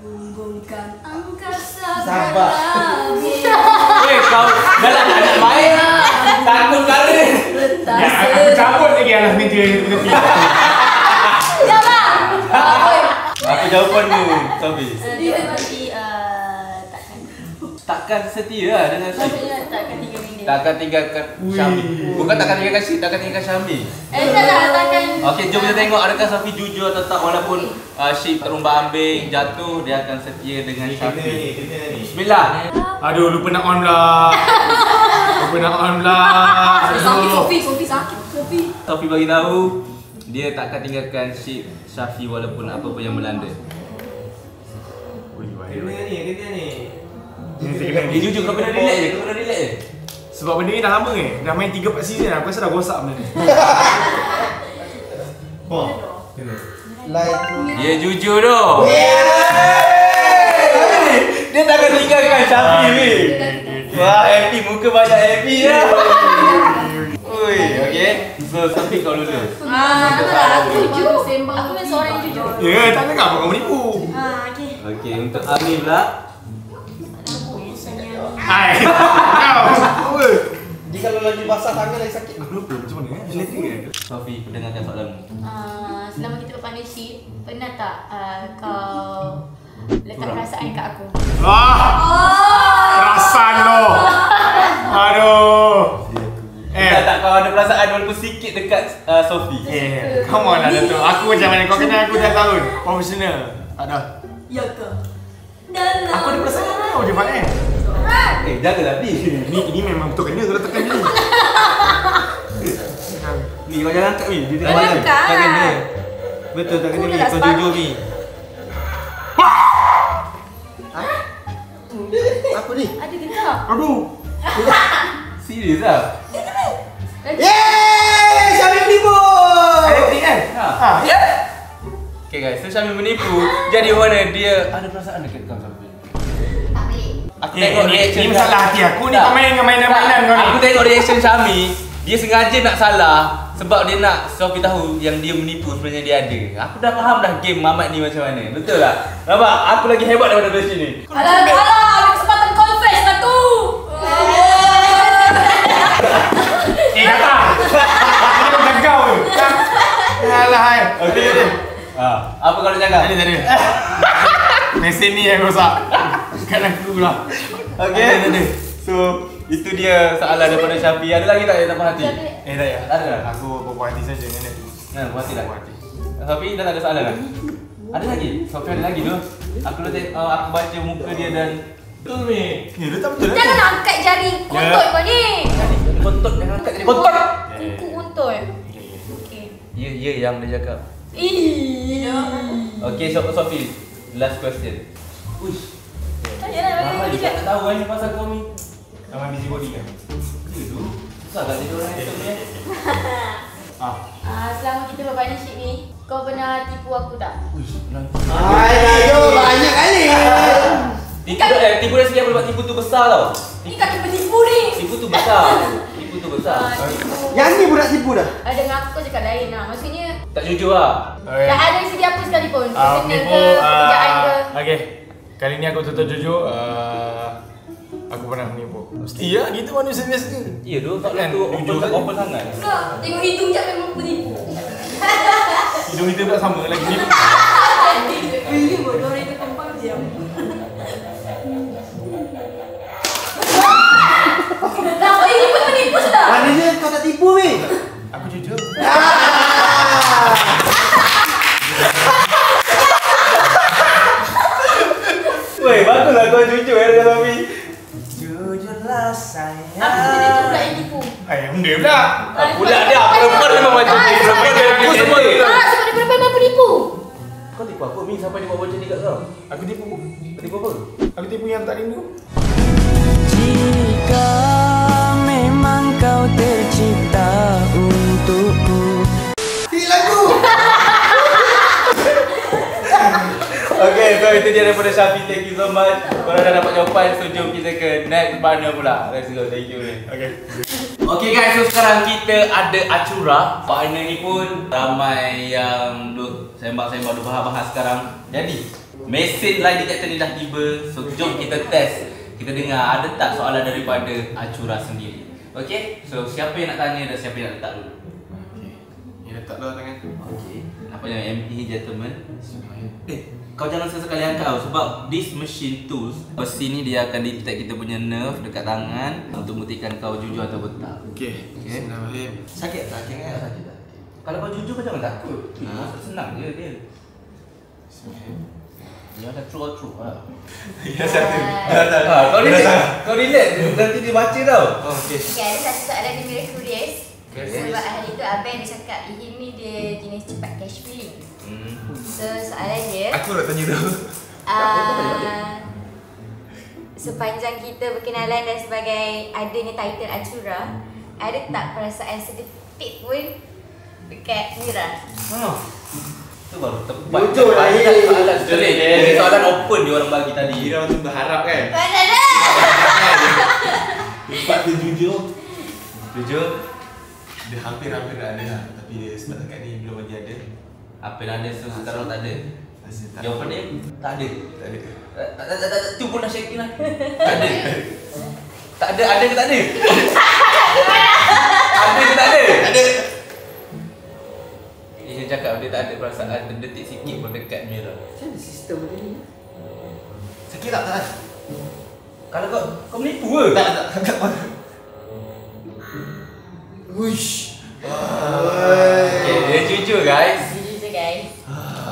[SPEAKER 3] Bumbungkan angkasa
[SPEAKER 6] Sabar.
[SPEAKER 1] kau dah lah tak nak main. Takut kali.
[SPEAKER 4] Ya, aku cabut lagi alas meja ni tepi.
[SPEAKER 3] Jangan.
[SPEAKER 1] Apa jawapanmu, Sofi?
[SPEAKER 3] Dia mesti
[SPEAKER 1] Takkan setia lah dengan Syed.
[SPEAKER 3] maksudnya takkan tinggal dengan dia.
[SPEAKER 1] Takkan tinggalkan Syami. Bukan takkan tinggalkan Syed, takkan tinggalkan Syami.
[SPEAKER 3] Tak lah, takkan.
[SPEAKER 1] Okey, jom kita tengok adakah Sofi jujur atau tak walaupun Syed terumbang ambing, jatuh, dia akan setia dengan Syafi. Bismillah.
[SPEAKER 4] Aduh, lupa nak on pula. Lupa nak on pula.
[SPEAKER 3] Sakit Sofi sakit Sofi.
[SPEAKER 1] Sofi bagi tahu dia takkan tinggalkan Syed Syafi walaupun apa pun yang melanda.
[SPEAKER 6] Kena ni.
[SPEAKER 1] Dia jujur, kau kena relax je, kau kena relax je.
[SPEAKER 4] Sebab benda ni dah lama ni. Dah main 3-4 season aku rasa dah rosak benda ni.
[SPEAKER 6] Like
[SPEAKER 1] Dia jujur tu. Dia takkan tinggalkan Syafi ni. Wah, happy, muka banyak happy lah. Ui, okey. So, Sofi kau dulu.
[SPEAKER 3] Aku jujur. Aku memang seorang yang jujur.
[SPEAKER 4] Ya, tak dengar apa kau menipu.
[SPEAKER 3] Okey.
[SPEAKER 1] Okey, untuk Amir pula.
[SPEAKER 4] Hai. Apa?
[SPEAKER 6] dia kalau lagi basah tangan lagi sakit.
[SPEAKER 4] Aku lupa macam mana eh?
[SPEAKER 1] Sofi, dengarkan soalanmu.
[SPEAKER 3] Selama kita berpartnership, pernah tak kau letak perasaan kat aku?
[SPEAKER 4] Perasan lo. Aduh.
[SPEAKER 1] Tak kau ada perasaan walaupun sikit dekat Sofi.
[SPEAKER 4] Come on lah Dato'. Aku macam mana? Kau kenal aku dah tahun. Profesional. Tak ada.
[SPEAKER 3] Ya ke? Dalam.
[SPEAKER 4] Aku ada perasaan kau je Fat
[SPEAKER 1] Jagalah ni.
[SPEAKER 4] Ini memang betul kena kau tekan ni.
[SPEAKER 1] Ni kau jangan angkat ni. Dia
[SPEAKER 3] Kau angkat.
[SPEAKER 1] Tak kena. Betul tak kena
[SPEAKER 3] Aku
[SPEAKER 1] ni.
[SPEAKER 3] dah
[SPEAKER 1] Kau
[SPEAKER 3] separuh.
[SPEAKER 1] jujur ni.
[SPEAKER 6] Apa ni?
[SPEAKER 3] Ada ke tak?
[SPEAKER 4] Aduh.
[SPEAKER 1] Serius lah.
[SPEAKER 6] Yeay! Syamil menipu!
[SPEAKER 1] Acting kan?
[SPEAKER 4] Ha.
[SPEAKER 1] Ya. Okay guys, so Syamil menipu. Jadi mana dia ada perasaan dekat kau Sofi?
[SPEAKER 3] Tak boleh.
[SPEAKER 1] Aku tengok reaction.
[SPEAKER 4] Ni masalah hati aku ni.
[SPEAKER 1] Tak.
[SPEAKER 4] Kau main dengan mainan-mainan kau ni.
[SPEAKER 1] Aku tengok reaction Syami. Dia sengaja nak salah sebab dia nak Sofi tahu yang dia menipu sebenarnya dia ada. Aku dah faham dah game Mamat ni macam mana. Betul tak? Nampak? Aku lagi hebat daripada versi ni.
[SPEAKER 3] Alah, ada kesempatan confess lah tu.
[SPEAKER 4] Datang. Ini bukan kau tu. Alah hai.
[SPEAKER 1] Okey. Apa kau nak cakap?
[SPEAKER 4] Tak ada. Mesin ni yang rosak. Bukan aku lah.
[SPEAKER 1] Okey. So, itu dia soalan daripada Syafi. Ada lagi tak yang tak puas hati?
[SPEAKER 4] Tak payah.
[SPEAKER 1] Tak ada.
[SPEAKER 4] Aku berpuas hati saja dengan dia.
[SPEAKER 1] Puas hati tak?
[SPEAKER 4] Puas hati.
[SPEAKER 1] Syafi dah tak ada soalan dah? Ada lagi? Syafi ada lagi tu. Aku dah aku baca muka dia dan
[SPEAKER 4] Betul ni. Ya, dia tak betul.
[SPEAKER 3] Jangan angkat jari kontol kau ni.
[SPEAKER 1] kontot yang angkat jadi kontot.
[SPEAKER 3] Kuku kontol. Okey.
[SPEAKER 1] Ya yang dia cakap. Okey, Sofi. Last question. Uish.
[SPEAKER 3] Tanyalah
[SPEAKER 1] Mama
[SPEAKER 3] bagi
[SPEAKER 1] juga
[SPEAKER 3] dia.
[SPEAKER 1] tak tahu ni pasal kau ni.
[SPEAKER 4] Nama busybody kan?
[SPEAKER 1] Ya tu. Susah tak jadi orang itu ni?
[SPEAKER 3] Selama kita berpartnership ni, kau pernah tipu aku tak?
[SPEAKER 1] Uish.
[SPEAKER 6] Hai, ayo banyak kali.
[SPEAKER 1] Tipu dah segi apa buat tipu tu besar tau.
[SPEAKER 3] Ni kaki penipu ni.
[SPEAKER 1] Tipu tu besar. Tipu tu besar.
[SPEAKER 3] Tipu.
[SPEAKER 6] Yang ni budak tipu dah.
[SPEAKER 3] Dengan aku kau cakap lain lah. Maksudnya,
[SPEAKER 1] Tak jujur lah.
[SPEAKER 3] tak ada dari segi apa sekalipun. Personal
[SPEAKER 4] Menipu.
[SPEAKER 3] ke, pekerjaan ke.
[SPEAKER 4] Okay. Kali ni aku tutup jujur. Aku pernah menipu. Mesti ya, kita manusia biasa.
[SPEAKER 1] Ya tu, tak
[SPEAKER 4] Kan,
[SPEAKER 1] tu
[SPEAKER 4] jujur kan?
[SPEAKER 1] open sangat.
[SPEAKER 3] Kau tengok hidung je memang penipu.
[SPEAKER 4] Hidung kita pula sama lagi ni.
[SPEAKER 3] Ini bodoh itu kempang diam. Nah, ini pun penipu sudah.
[SPEAKER 6] Maknanya kau tak tipu weh.
[SPEAKER 4] Aku jujur.
[SPEAKER 1] Weh, baguslah kau jujur dengan Sofi.
[SPEAKER 6] Jujurlah sayang.
[SPEAKER 3] Aku sendiri tu pula yang tipu.
[SPEAKER 4] Benda pula.
[SPEAKER 1] Pula dia perempuan memang macam ni. Perempuan dia aku semua.
[SPEAKER 3] Sebab dia perempuan penipu.
[SPEAKER 1] Kau tipu apa Mi sampai dia buat macam ni kat kau?
[SPEAKER 4] Aku tipu.
[SPEAKER 1] Kau tipu apa?
[SPEAKER 4] Aku tipu yang tak rindu.
[SPEAKER 7] Jika memang
[SPEAKER 6] tercipta untukku. Lagu.
[SPEAKER 1] Okay, so itu dia daripada Syafiq. Thank you so much. Korang dah dapat jawapan, so jom kita ke next partner pula. Let's go, thank you. Okay guys, so sekarang kita ada Acura. Partner ni pun ramai yang duk sembang-sembang, duk bahas-bahas sekarang. Jadi, mesin lie detector ni dah tiba. So jom kita test. Kita dengar ada tak soalan daripada Acura sendiri. Okay, so siapa yang nak tanya dan siapa yang nak letak dulu?
[SPEAKER 4] Ni letak dah tangan.
[SPEAKER 1] Okay, nampaknya MP gentleman. Kau jangan sesekali angkat tau, sebab this machine tools, besi ni dia akan detect kita punya nerve dekat tangan untuk membuktikan kau jujur atau betul.
[SPEAKER 4] Okay. Bismillahirrahmanirrahim.
[SPEAKER 1] Sakit tak? Sakit tak? Kalau kau jujur kau jangan takut. Senang je dia. Dia ada true or true lah.
[SPEAKER 4] Ya satu.
[SPEAKER 1] Kau relax, nanti dia baca tau.
[SPEAKER 4] Okay.
[SPEAKER 3] Okay, ada satu soalan di Mira Curious.
[SPEAKER 1] Okay.
[SPEAKER 3] Sebab hari tu Abang dia cakap Ihim ni dia jenis cepat cash feeling. So soalan dia,
[SPEAKER 4] Aku nak tanya tu.
[SPEAKER 3] sepanjang kita berkenalan dan sebagai adanya title Acura, ada tak perasaan sedikit pun dekat Mira?
[SPEAKER 1] Itu baru tepat.
[SPEAKER 6] Jujur lah,
[SPEAKER 1] Soalan straight. Ini soalan open dia orang bagi tadi.
[SPEAKER 4] Kira macam berharap kan?
[SPEAKER 3] Mana dah?
[SPEAKER 6] Sebab dia jujur.
[SPEAKER 1] Jujur?
[SPEAKER 4] Dia hampir-hampir dah ada lah. Tapi dia setakat ni belum lagi ada.
[SPEAKER 1] Apa yang ada sekarang tak ada? Jawapan dia tak ada.
[SPEAKER 4] Tak ada.
[SPEAKER 1] Tu pun dah shaking lah. Tak ada. Tak ada, ada ke tak ada? Ada ke tak ada?
[SPEAKER 4] Ada.
[SPEAKER 1] Dia cakap dia tak ada perasaan terdetik sikit pun dekat Mira.
[SPEAKER 6] Macam mana sistem dia ni?
[SPEAKER 4] Sakit tak? Tak.
[SPEAKER 1] Kalau kau menipu ke?
[SPEAKER 4] Tak.
[SPEAKER 6] Wush.
[SPEAKER 1] Okay, dia jujur guys.
[SPEAKER 3] Jujur guys.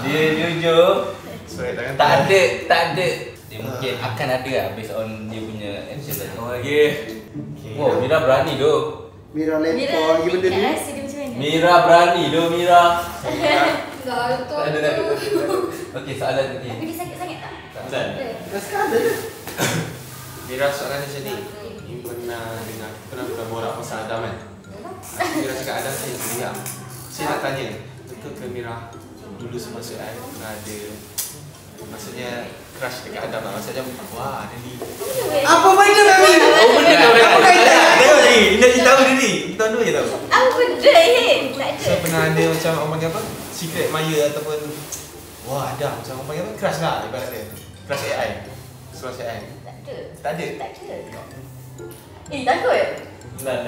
[SPEAKER 1] Dia jujur.
[SPEAKER 4] Sorry, tangan
[SPEAKER 1] Tak ada. Dia mungkin akan ada lah based on dia punya action tadi. Okay. Oh, Mira berani tu.
[SPEAKER 6] Mira
[SPEAKER 3] Mira
[SPEAKER 6] lempar lagi benda
[SPEAKER 3] nak
[SPEAKER 6] ni.
[SPEAKER 3] rasa dia macam mana?
[SPEAKER 1] Mira berani tu, Mira.
[SPEAKER 3] Enggak,
[SPEAKER 1] Tak ada. Okay, soalan ni.
[SPEAKER 3] Tapi dia sakit sangat tak?
[SPEAKER 4] Tak.
[SPEAKER 6] Dah sekarang ada.
[SPEAKER 4] Mira soalan macam ni. You pernah borak pasal Adam kan? Mira cakap Adam saya diam. Saya nak tanya, betul ke Mira dulu semasa I pernah ada, maksudnya crush dekat Adam lah. Maksudnya wah ada ni.
[SPEAKER 6] Apa benda Mami?
[SPEAKER 1] Oh, benda kau dah.
[SPEAKER 6] Apa kaitan?
[SPEAKER 1] Tengok ni, Ina cerita tahu dia ni. Kita tahu je tahu.
[SPEAKER 3] Apa benda ni? Tak ada.
[SPEAKER 4] So pernah ada macam orang panggil apa? Secret admirer ataupun wah Adam macam orang panggil apa? Crush lah ibarat dia. Crush AI. Crush AI.
[SPEAKER 3] Tak ada.
[SPEAKER 4] Tak ada.
[SPEAKER 3] Tak ada. Takut?
[SPEAKER 1] Nah.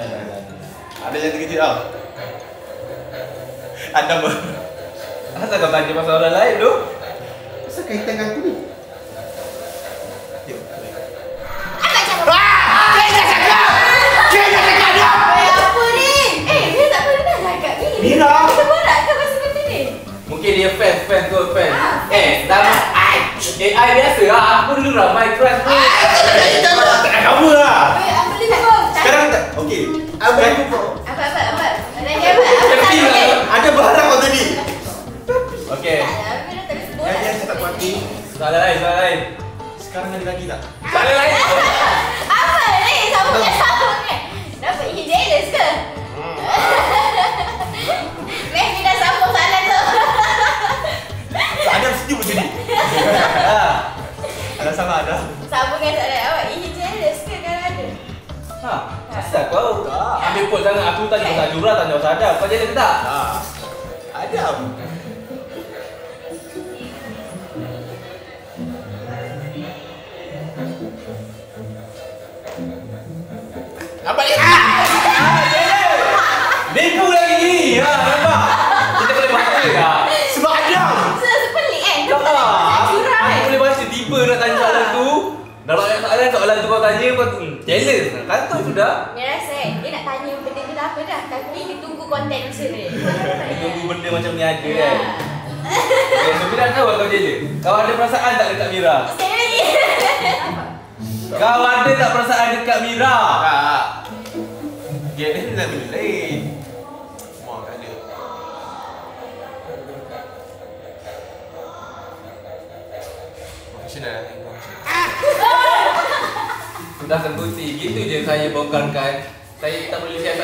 [SPEAKER 4] Ada yang terkejut tau. Adam ber.
[SPEAKER 1] Asal kau tanya pasal orang lain tu?
[SPEAKER 6] Asal kaitan dengan aku ni?
[SPEAKER 3] Apa ni? Dia tak pernah cakap ni.
[SPEAKER 6] Mira!
[SPEAKER 3] Kita borak ke pasal benda ni?
[SPEAKER 1] Mungkin dia fan kot.
[SPEAKER 3] fans.
[SPEAKER 1] Dalam AI biasa lah. Aku dulu ramai crush tu.
[SPEAKER 4] Tak nak cover lah.
[SPEAKER 3] Apa ni pun?
[SPEAKER 4] Sekarang tak. Okey.
[SPEAKER 3] Apa? Ada
[SPEAKER 4] Tapi ada berharap kau tadi.
[SPEAKER 1] Okay.
[SPEAKER 4] Yang saya tak puas hati.
[SPEAKER 1] Soalan lain.
[SPEAKER 4] Sekarang ada lagi tak?
[SPEAKER 1] Soalan lain.
[SPEAKER 3] Apa ni? Sambung ni. Dapat ingin jealous ke? Messi dah sambung soalan tu.
[SPEAKER 4] Ada setuju macam ni. Ada salah ada.
[SPEAKER 3] Sambungan soalan awak ingin jealous ke kalau ada?
[SPEAKER 1] Asal kau ambil pun sangat. Aku tanya pasal Acura, tanya pasal Adam. Kau jadi ke tak?
[SPEAKER 4] Ada.
[SPEAKER 1] Nampak ni? Nipu lagi ni. Nampak? Kita boleh baca tak?
[SPEAKER 4] Sebab Adam.
[SPEAKER 3] Sepelik kan? Dia bukan Acura kan?
[SPEAKER 1] Aku boleh baca tiba nak tanya soalan tu. Dalam soalan tu kau tanya kau jealous. Kata sudah.
[SPEAKER 3] Dia rasa kan? Dia nak tanya benda tu dah apa dah. Tapi dia tunggu konten macam ni.
[SPEAKER 1] Dia tunggu benda macam ni ada kan. Okay, so Mira tahu kau jealous. Kau ada perasaan tak dekat Mira?
[SPEAKER 3] Sekali lagi.
[SPEAKER 1] Kau ada tak perasaan dekat Mira?
[SPEAKER 4] Tak. Dia ni nak benda lain. Wah, tak ada. Profesional lah.
[SPEAKER 1] Sudah sengguti. Gitu je saya bongkarkan Saya tak boleh share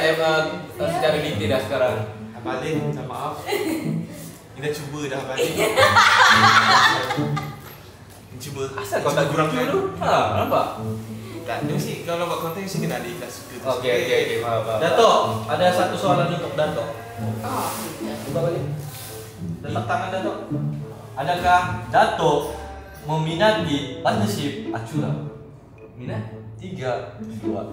[SPEAKER 1] secara detail dah sekarang.
[SPEAKER 7] Abang Alin, minta maaf. Ni dah cuba dah Abang Alin. Cuba.
[SPEAKER 1] Asal kau tak jujur tu? Ha, nampak?
[SPEAKER 7] Tak, dia mesti kalau buat konten mesti kena ada ikhlas suka tu.
[SPEAKER 1] Okey, faham.
[SPEAKER 8] Datuk, ada satu soalan untuk Datuk. Cuba balik. Letak tangan Datuk. Adakah Datuk meminati partnership Acura?
[SPEAKER 1] Minat?
[SPEAKER 8] 3, 2, 1.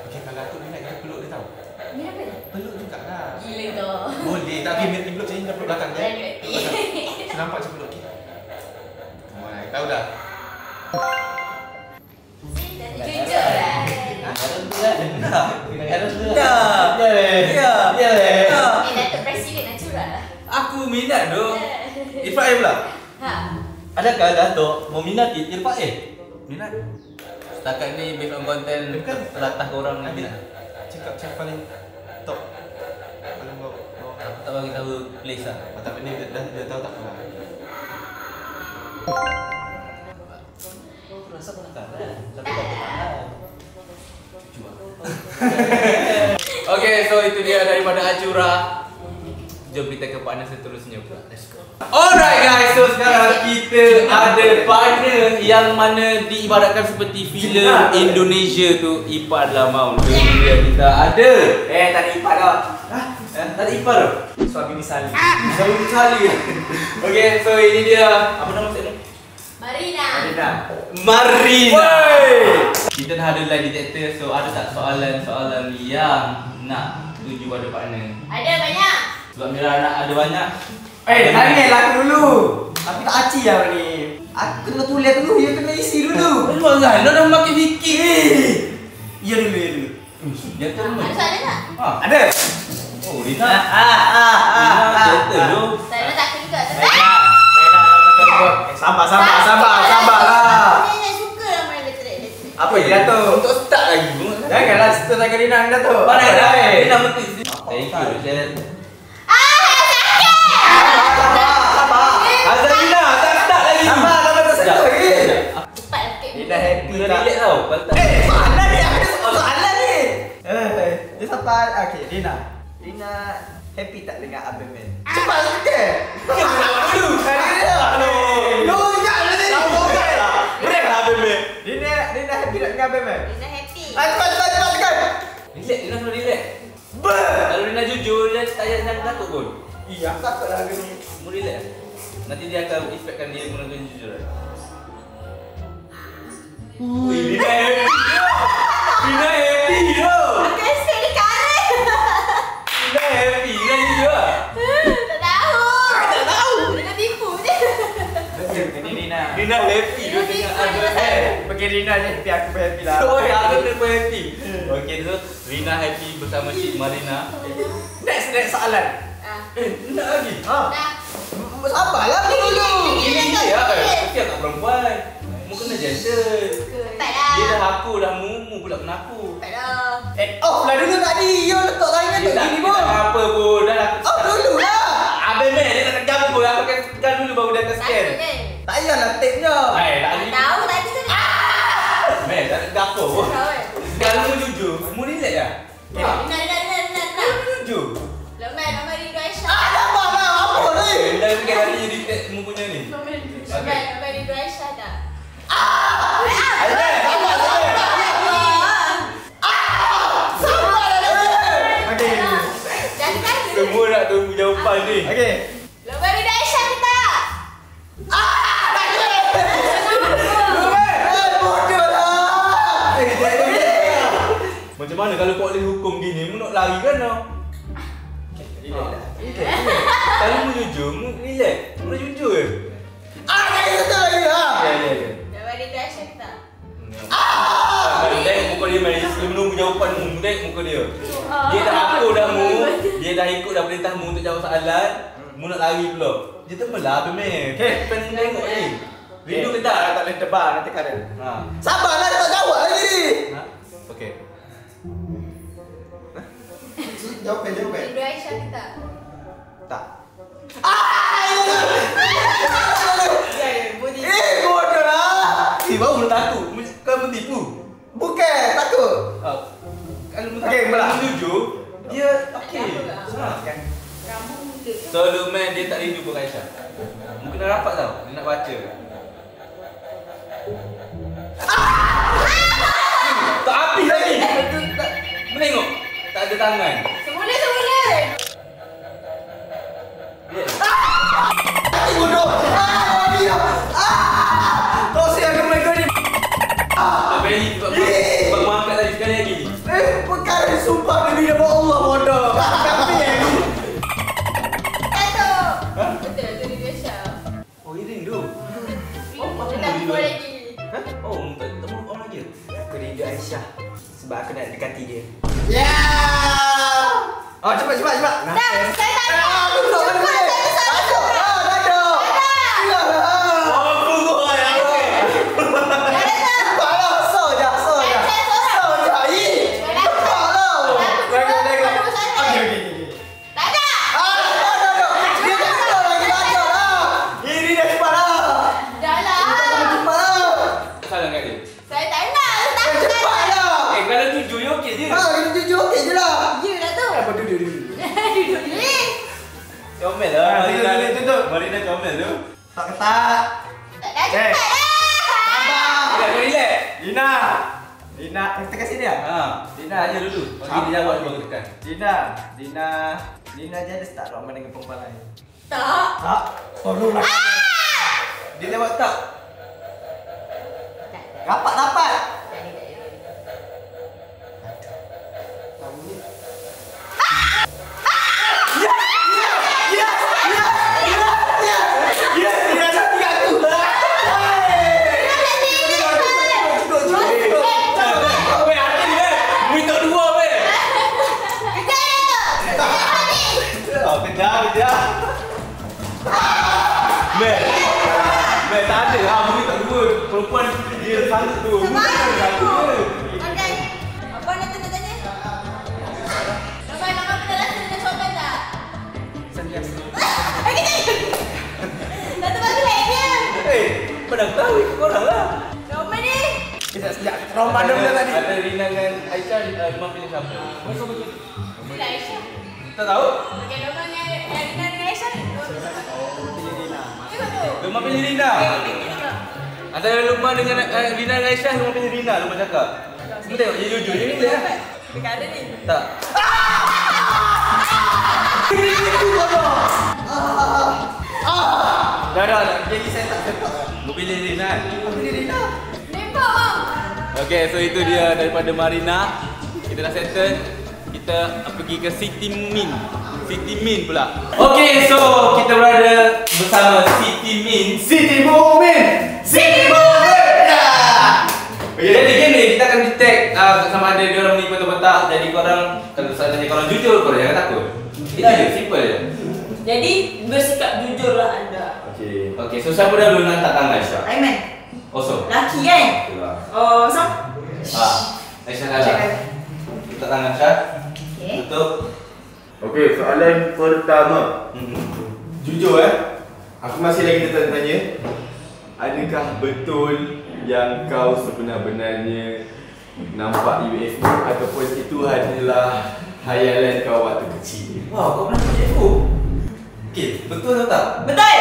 [SPEAKER 7] Okey, kalau Datuk minat kita peluk dia tahu.
[SPEAKER 3] Ni apa ni?
[SPEAKER 7] Peluk juga lah.
[SPEAKER 3] Gila tu.
[SPEAKER 7] Boleh, tapi minat peluk macam ni dah peluk belakang je.
[SPEAKER 3] Jangan.
[SPEAKER 7] Peluk belakang. Saya nampak macam peluk kita. Oh, tahu dah.
[SPEAKER 3] Jujur lah. Datuk Presiden Acura lah.
[SPEAKER 1] Aku minat tu. Ifraim pula.
[SPEAKER 3] Ha.
[SPEAKER 8] Adakah Datuk meminati Irfan?
[SPEAKER 1] Minat. Setakat ni based on content
[SPEAKER 7] Bukan.
[SPEAKER 1] latah korang
[SPEAKER 7] Ambil
[SPEAKER 1] minat.
[SPEAKER 7] cakap siapa paling top. Paling bawah.
[SPEAKER 1] Aku tak bagi tahu place lah.
[SPEAKER 7] Tak benda dia tahu tak apa.
[SPEAKER 8] Aku rasa pun tak kan. Tapi tak tahan.
[SPEAKER 1] Okay, so itu dia daripada Acura. Jom kita ke partner seterusnya pula. Let's go. Alright guys, so sekarang kita ada partner yang mana diibaratkan seperti filem Indonesia tu, Ipar Adalah Maut. So ini dia kita ada.
[SPEAKER 8] Tak ada Ipar dah.
[SPEAKER 1] Tak ada Ipar tu?
[SPEAKER 8] Suami ni salih.
[SPEAKER 1] Sama sekali. Okay, so ini dia. Apa nama saya ni?
[SPEAKER 3] Marina.
[SPEAKER 1] Marina. Kita dah ada lie detector, so ada tak soalan-soalan yang nak tuju pada partner?
[SPEAKER 3] Ada banyak.
[SPEAKER 1] Sebab Mira nak ada banyak.
[SPEAKER 8] Tanya aku dulu. Aku tak aci lah ni. Aku kena tulis dulu, dia kena isi dulu.
[SPEAKER 1] Luar kan, lo dah makin fikir.
[SPEAKER 8] Ya dulu.
[SPEAKER 1] Dia tu
[SPEAKER 3] Ada soalan tak?
[SPEAKER 8] Ada.
[SPEAKER 1] Oh, Rina. Rina settle tu.
[SPEAKER 3] Saya nak takut juga.
[SPEAKER 8] Sabar lah.
[SPEAKER 3] Saya suka lah main letterik.
[SPEAKER 8] Apa je Datuk?
[SPEAKER 1] Untuk start lagi.
[SPEAKER 8] Janganlah cerita dengan Rina ni Datuk.
[SPEAKER 1] Mana dah?
[SPEAKER 8] Apa?
[SPEAKER 1] Rina mesti. Thank you. Saya Azalina, tak start lagi.
[SPEAKER 8] Sabar tak sedap lagi.
[SPEAKER 3] Cepat lah sikit.
[SPEAKER 8] Rina happy
[SPEAKER 1] Dah
[SPEAKER 8] tak?
[SPEAKER 1] relax tau. Kalau tak
[SPEAKER 8] Soalan ni, ada soalan ni. Dia sampai, okey Rina happy tak dengan Abang Man? Cepat sikit.
[SPEAKER 1] dulu.
[SPEAKER 8] Break lah Abang Man. Rina happy tak dengan Abang Man?
[SPEAKER 3] Rina happy.
[SPEAKER 8] Cepat.
[SPEAKER 1] Relax, Rina sudah relax. Kalau Rina jujur, dia tak payah takut pun.
[SPEAKER 8] Iya, takut lah aku ni.
[SPEAKER 1] Mu relax. Nanti dia akan expectkan dia menonton jujur. Rina happy. Rina happy tu.
[SPEAKER 3] Aku rasa dia karet.
[SPEAKER 1] Rina happy. Rina jujur.
[SPEAKER 3] Tak tahu. Rina tipu je.
[SPEAKER 8] Ini Rina.
[SPEAKER 1] Rina happy tu dengan Azal.
[SPEAKER 8] Bagi Rina je happy, aku pun happy lah.
[SPEAKER 1] Oh, Azal pun happy. Okey, so Rina happy bersama Cik Marina.
[SPEAKER 8] Next soalan.
[SPEAKER 1] Nak lagi?
[SPEAKER 3] Dah.
[SPEAKER 8] Sabarlah dulu.
[SPEAKER 1] Ini dia. Kesian tak perempuan. Mu kena gentle.
[SPEAKER 3] Tak dah.
[SPEAKER 1] Dia dah aku dah mu pula menaku.
[SPEAKER 3] Tak dah.
[SPEAKER 8] Off lah dulu tadi. You letak tangan
[SPEAKER 1] Dia
[SPEAKER 8] tak
[SPEAKER 1] tak
[SPEAKER 8] gini
[SPEAKER 1] dia
[SPEAKER 8] pun.
[SPEAKER 1] tak apa pun. Dah aku.
[SPEAKER 8] Off dulu lah.
[SPEAKER 1] Abang Mel dia tak tekan pun. Aku akan tekan dulu baru dia akan scan.
[SPEAKER 3] Takut kan?
[SPEAKER 8] Tak payahlah tape-nya.
[SPEAKER 1] Hai, tak
[SPEAKER 3] Tak
[SPEAKER 1] ada.
[SPEAKER 3] tahu tadi tu ni.
[SPEAKER 1] Mel tak tekan apa pun.
[SPEAKER 3] Tahu kan?
[SPEAKER 1] Kalau mu jujur, mu relax lah.
[SPEAKER 3] Rina.
[SPEAKER 1] Mu jujur.
[SPEAKER 3] Lomba Rindu Aisyah.
[SPEAKER 8] Sabar lah. Apa ni?
[SPEAKER 1] Dah fikir tadi jadi tag mu punya ni.
[SPEAKER 3] Lomba Rindu Aisyah tak?
[SPEAKER 8] Okey.
[SPEAKER 3] Jangan kata.
[SPEAKER 1] Semua nak tunggu jawapan ni.
[SPEAKER 8] Okey.
[SPEAKER 3] Lomba Rindu Aisyah ke tak?
[SPEAKER 8] Bodoh lah.
[SPEAKER 1] Macam mana kalau polis hukum gini, mu nak lari kan tau? Kalau mu jujur, mu relax. Mu jujur je.
[SPEAKER 8] Jangan kata lagi lah.
[SPEAKER 1] Ya.
[SPEAKER 3] Lomba Rindu Aisyah ke tak?
[SPEAKER 1] Tengok muka dia Mel. Sebelum menunggu jawapan mu, tengok muka dia. Dia dah aku dah mu. Dia dah ikut dah perintah mu untuk jawab soalan. Mu nak lari pula. Dia tembelah apa Mel?
[SPEAKER 8] Okey.
[SPEAKER 1] Pengen tengok ni. Rindu ke tak?
[SPEAKER 8] Tak boleh tebak nanti karen.
[SPEAKER 1] Ha.
[SPEAKER 8] Sabarlah dia tak jawab lagi ni.
[SPEAKER 1] Ha? Okey.
[SPEAKER 6] Jawapan.
[SPEAKER 3] Rindu Aisyah ke tak?
[SPEAKER 8] Tak. Bodoh lah.
[SPEAKER 1] Baru nak takut. Kau menipu.
[SPEAKER 8] Bukan, takut.
[SPEAKER 4] Okey, belah.
[SPEAKER 1] jujur, dia okey.
[SPEAKER 3] Rambut muda.
[SPEAKER 1] So Luqman dia tak rindu pun Aisyah. Mungkin dah rapat tau, dia nak baca. Tak habis lagi. Menengok. Tak ada tangan.
[SPEAKER 3] Semula.
[SPEAKER 6] Bodoh. Kau siap ke mereka ni?
[SPEAKER 1] Tak beri sebab mangkat tadi sekali lagi.
[SPEAKER 6] Perkara sumpah demi nama Allah bodoh. Tapi
[SPEAKER 3] Betul tu dia Syah.
[SPEAKER 1] Oh, dia rindu.
[SPEAKER 3] Dia tak keluar lagi.
[SPEAKER 1] Oh, tak move on lagi.
[SPEAKER 6] aku rindu Aisyah sebab aku nak dekati dia.
[SPEAKER 4] Oh, cepat.
[SPEAKER 3] Dah, saya tak nak.
[SPEAKER 1] Comel lah. Marina comel tu.
[SPEAKER 6] Tak ketat.
[SPEAKER 3] Dah cepat lah.
[SPEAKER 1] Kau relax.
[SPEAKER 6] Dina, kita kasih dia.
[SPEAKER 1] Dina aja dulu. Bagi dia jawab dia baru tekan.
[SPEAKER 6] Dina je ada start Rahman dengan perempuan lain.
[SPEAKER 3] Tak.
[SPEAKER 6] Tolonglah.
[SPEAKER 1] Dia jawab tak.
[SPEAKER 6] Rapat.
[SPEAKER 1] Mel tak ada lah, mungkin tak dua. Perempuan dia sanggup tu.
[SPEAKER 3] Okey. Apa nak tanya? Nama apa dah rasa dengan comel tak?
[SPEAKER 6] Sentiasa.
[SPEAKER 3] Satu bagus dia.
[SPEAKER 1] Pada tahu ikut korang lah.
[SPEAKER 3] Comel ni.
[SPEAKER 6] Sekejap. Rahman dah bilang tadi.
[SPEAKER 1] Ada Rina dengan Aisyah, Imam pilih siapa?
[SPEAKER 3] Bila Aisyah.
[SPEAKER 1] Tak tahu?
[SPEAKER 3] Okey, Rina dengan Aisyah.
[SPEAKER 1] Imam pilih Rina. Antara Luqman dengan Rina dengan Aisyah, Luqman pilih Rina. Luqman cakap. Semua tengok, dia jujur. Dia pilih lah.
[SPEAKER 3] Dekat ada ni.
[SPEAKER 1] Tak.
[SPEAKER 6] Dah. Jadi saya tak sempat.
[SPEAKER 1] Lu pilih Rina.
[SPEAKER 6] Aku pilih Dina.
[SPEAKER 3] Nampak bang.
[SPEAKER 1] Okay, so itu dia daripada Marina. Kita dah settle. Kita pergi ke City Min pula. Okay, so kita berada bersama City Min. Okay, jadi game ni kita akan detect sama ada dia orang menipu atau tak. Jadi korang, kalau seandainya korang jujur, korang jangan takut. Itu je, simple je.
[SPEAKER 9] Jadi bersikap jujurlah anda.
[SPEAKER 1] Okay, so siapa dah dulu nak tak tangan Aisyah?
[SPEAKER 9] Aiman.
[SPEAKER 1] Kosong.
[SPEAKER 9] Laki kan?
[SPEAKER 1] Itulah.
[SPEAKER 9] Oh, so?
[SPEAKER 1] Aisyah kalah. Letak tangan Syah.
[SPEAKER 3] Okey.
[SPEAKER 1] Tutup.
[SPEAKER 7] Okey, soalan pertama. Jujur aku masih lagi tanya. Adakah betul yang kau sebenar-benarnya nampak UFO ataupun itu hanyalah hayalan kau waktu kecil?
[SPEAKER 1] Wah, kau pernah nampak UFO? Okey, betul atau tak?
[SPEAKER 9] Betul!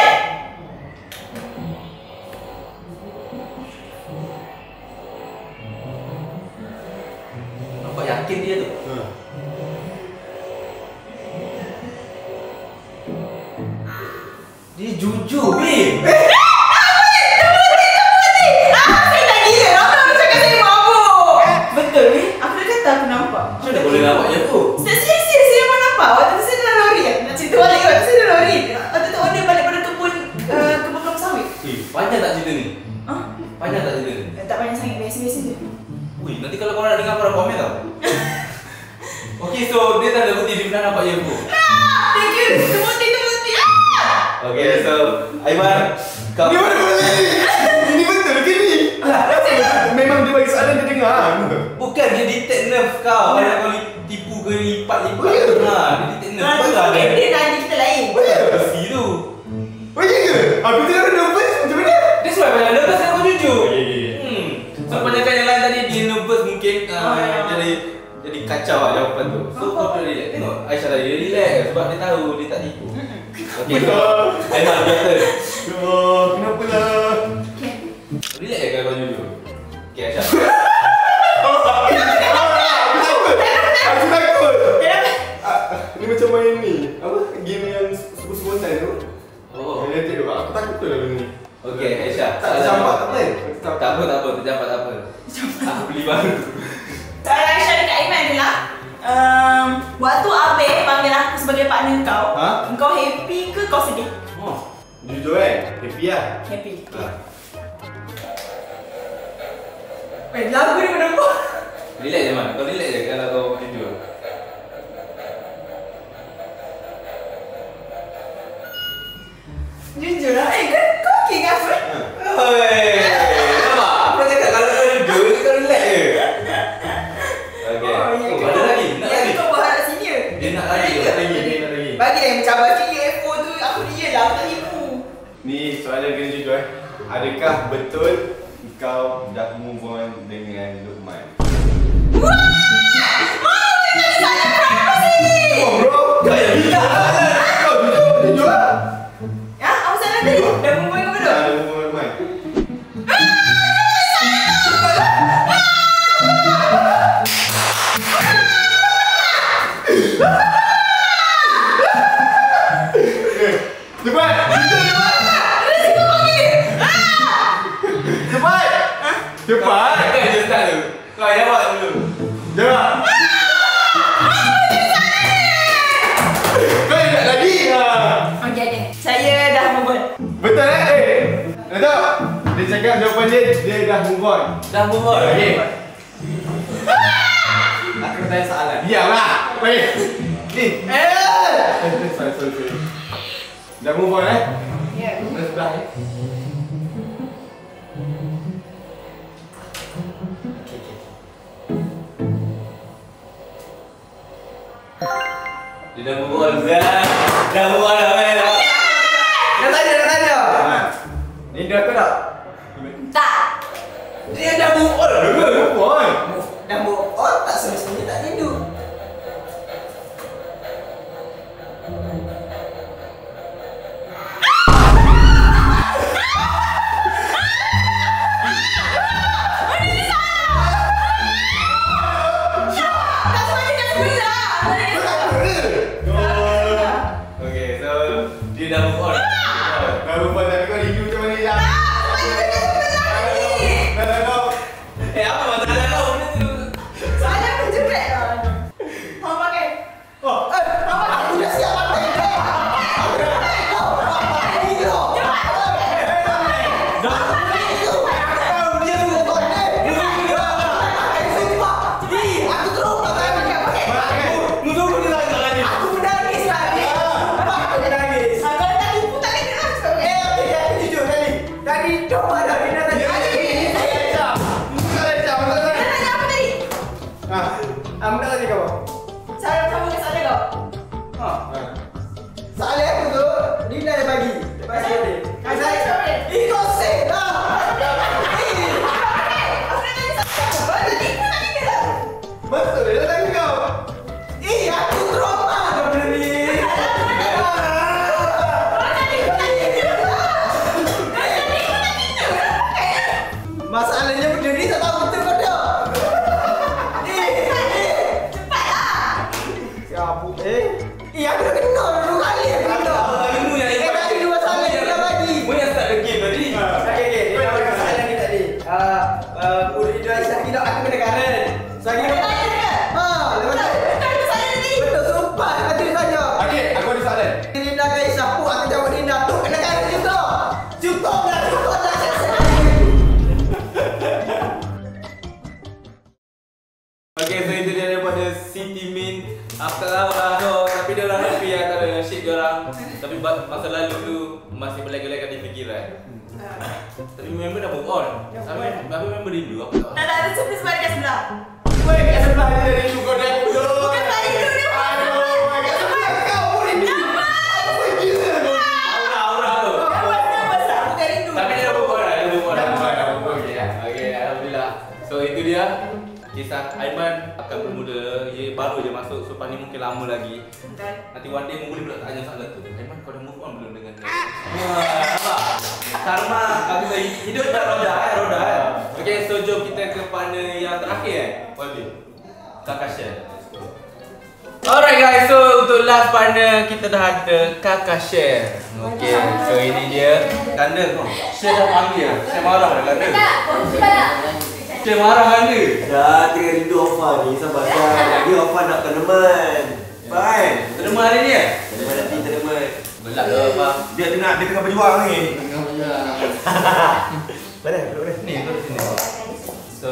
[SPEAKER 1] Nampak yakin dia tu? Dia jujur, babe.
[SPEAKER 9] Saya tak gila. Apa orang cakap saya mabuk? Betul ni? Aku dah kata aku nampak.
[SPEAKER 1] Macam mana boleh nampak UFO?
[SPEAKER 9] Serius saya pun nampak. Waktu tu saya dalam lori. Nak cerita balik waktu saya dalam lori. Waktu tu order balik pada kebun kelapa sawit.
[SPEAKER 1] Panjang tak cerita ni?
[SPEAKER 9] Ah,
[SPEAKER 1] Panjang tak cerita ni?
[SPEAKER 9] tak banyak sangat, biasa-biasa je.
[SPEAKER 1] Ui, nanti kalau korang nak dengar, korang komen tau. Okey, so dia tak ada bukti dia pernah nampak UFO.
[SPEAKER 9] Thank you. Terbukti.
[SPEAKER 1] Okay, so Aiman, kau
[SPEAKER 7] Ini betul ke ni? Memang dia bagi soalan dia dengar.
[SPEAKER 1] bukan dia detect nerve kau. Kalau kau tipu ke lipat-lipat. Dia detect nerve kau lah.
[SPEAKER 9] Dia nanti kita lain.
[SPEAKER 1] Besi tu.
[SPEAKER 7] Oh iya ke? Aku tengok ada nervous macam mana?
[SPEAKER 1] Dia sebab banyak nervous kan kau jujur.
[SPEAKER 7] Okay.
[SPEAKER 1] So kebanyakan yang lain tadi dia nervous mungkin jadi kacau lah jawapan tu. So kau kena relax. Tengok Aisyah tadi dia relax sebab dia tahu dia tak tipu. Okey. Aiman betul.
[SPEAKER 7] Kenapa lah?
[SPEAKER 1] Relax je kalau kau jujur. Okey Aisyah.
[SPEAKER 7] Aku takut. Ni macam main ni. Apa? Game yang spontan tu.
[SPEAKER 1] Oh.
[SPEAKER 7] Yang tu aku takut tu lah benda ni.
[SPEAKER 1] Okey Aisyah.
[SPEAKER 7] Tak tercampak tak apa?
[SPEAKER 1] Tak apa, terjampak tak apa. Aku beli baru.
[SPEAKER 9] Soalan Aisyah dekat Aiman adalah waktu Abel panggil aku sebagai partner kau, kau happy ke kau sedih?
[SPEAKER 7] Oh, jujur happy lah.
[SPEAKER 9] Happy. Lagu ni menunggu.
[SPEAKER 1] Relax je Man, kau relax je kalau kau jujur.
[SPEAKER 9] Jujur lah, kau okey ke apa?
[SPEAKER 1] Oi, nampak? Aku dah cakap kalau kau jujur, kau relax je. Okey. Oh, ada lagi? Nak lagi?
[SPEAKER 9] Kau berharap senior.
[SPEAKER 1] Dia nak lagi.
[SPEAKER 9] Bagi dia yang mencabar CFO tu, aku dia lah, aku tak tipu.
[SPEAKER 7] Ni soalan kena jujur Adakah betul kau dah move on dengan Luqman? Oh bro, kau yang minta kau jujur lah.
[SPEAKER 9] Ya, apa salah tadi? Dah move on ke belum?
[SPEAKER 7] Dah move on Luqman. Cepat! Cepat! Cepat!
[SPEAKER 1] Kan je start tu. Kau jawab dulu.
[SPEAKER 7] Jawab! Kau yang nak lagi?
[SPEAKER 9] Okey, ada. Saya dah move on.
[SPEAKER 7] Betul Datuk! Dia cakap jawapan dia dah move on.
[SPEAKER 1] Dah move on.
[SPEAKER 7] Okey.
[SPEAKER 1] Aku nak tanya soalan.
[SPEAKER 7] Diamlah! Baik! Ni! Sorry. Dah move on
[SPEAKER 9] Ya.
[SPEAKER 7] Dah sebelah
[SPEAKER 1] Dia dah move on, Zan. Dah move on dah, man.
[SPEAKER 6] Dah tanya. Ni dia aku tak?
[SPEAKER 9] Tak.
[SPEAKER 1] Dia dah move on.
[SPEAKER 7] Move on!
[SPEAKER 6] Dah move on tak semestinya tak rindu.
[SPEAKER 1] Okay, so dia dah move on.
[SPEAKER 7] Dah move on tapi kau rindu macam mana ya?
[SPEAKER 1] Apa masalah kau benda tu?
[SPEAKER 9] Soalan aku cepat lah. Kau pakai.
[SPEAKER 6] Aku dah siap pakai.
[SPEAKER 7] Am nak tanya kau.
[SPEAKER 9] Soalan kamu ke soalan kau?
[SPEAKER 6] Soalan aku tu Nina yang bagi. Lepas tu dia.
[SPEAKER 9] Saya sorry.
[SPEAKER 6] Kau say lah. Betul dia tanya kau. Aku trauma dah benda ni. Masalahnya benda ni tak tahu betul kau dah. Siapa? Aku dah kenal dulu kali. Aku kenal.
[SPEAKER 1] Ilmu yang
[SPEAKER 6] Tadi dua soalan dia dah bagi.
[SPEAKER 1] Mu yang start the game tadi.
[SPEAKER 6] Okey. Dia dah bagi soalan ni tadi. Puri dua Aisyah hidup aku kena karen. Sagi. Lepas tu. Betul sumpah aku dia tanya.
[SPEAKER 7] Okey, aku ada soalan.
[SPEAKER 6] Nina ke Aisyah pun aku jawab Nina tu kena karen juga. Cukup dah.
[SPEAKER 1] Okay, so itu dia daripada City Min. Aku tak tahu lah tapi dia orang happy lah tak ada shit dia orang. Tapi masa lalu tu masih berlega-lega di fikiran. Tapi member dah move on. Tapi member rindu aku tak tahu.
[SPEAKER 9] Tak ada surprise sebab dekat sebelah.
[SPEAKER 7] Kau yang kat sebelah dia rindu kau dah dulu.
[SPEAKER 9] Bukan tak rindu dia.
[SPEAKER 1] Aura tu.
[SPEAKER 9] Bukan rindu.
[SPEAKER 1] Tapi dia dah move on lah. Okay, alhamdulillah. So itu dia kisah Aiman akan bermula. Dia baru je masuk, so Fani mungkin lama lagi. Nanti one day mungkin pula tanya soalan tu. Aiman kau dah move on belum dengan dia? Nampak? Karma aku dah hidup dah roda. Okay, so jom kita ke partner yang terakhir Waldi. Kakak Share. Alright guys, so untuk last partner kita dah ada Kakak Share. Okay, so ini dia. Kanda kau. Share dah panggil lah. Share marah dah Kanda.
[SPEAKER 3] Tak, tak.
[SPEAKER 1] Share marah Kanda.
[SPEAKER 6] Dah tengah rindu Ofa ni. Sabar kan. Dia Ofa nak tournament. Fine.
[SPEAKER 1] Tournament hari ni ya?
[SPEAKER 6] Tournament nanti tournament.
[SPEAKER 1] Belak ke apa?
[SPEAKER 6] Dia tengah berjuang ni. Mana? Duduk ni.
[SPEAKER 1] Ni, duduk sini. So,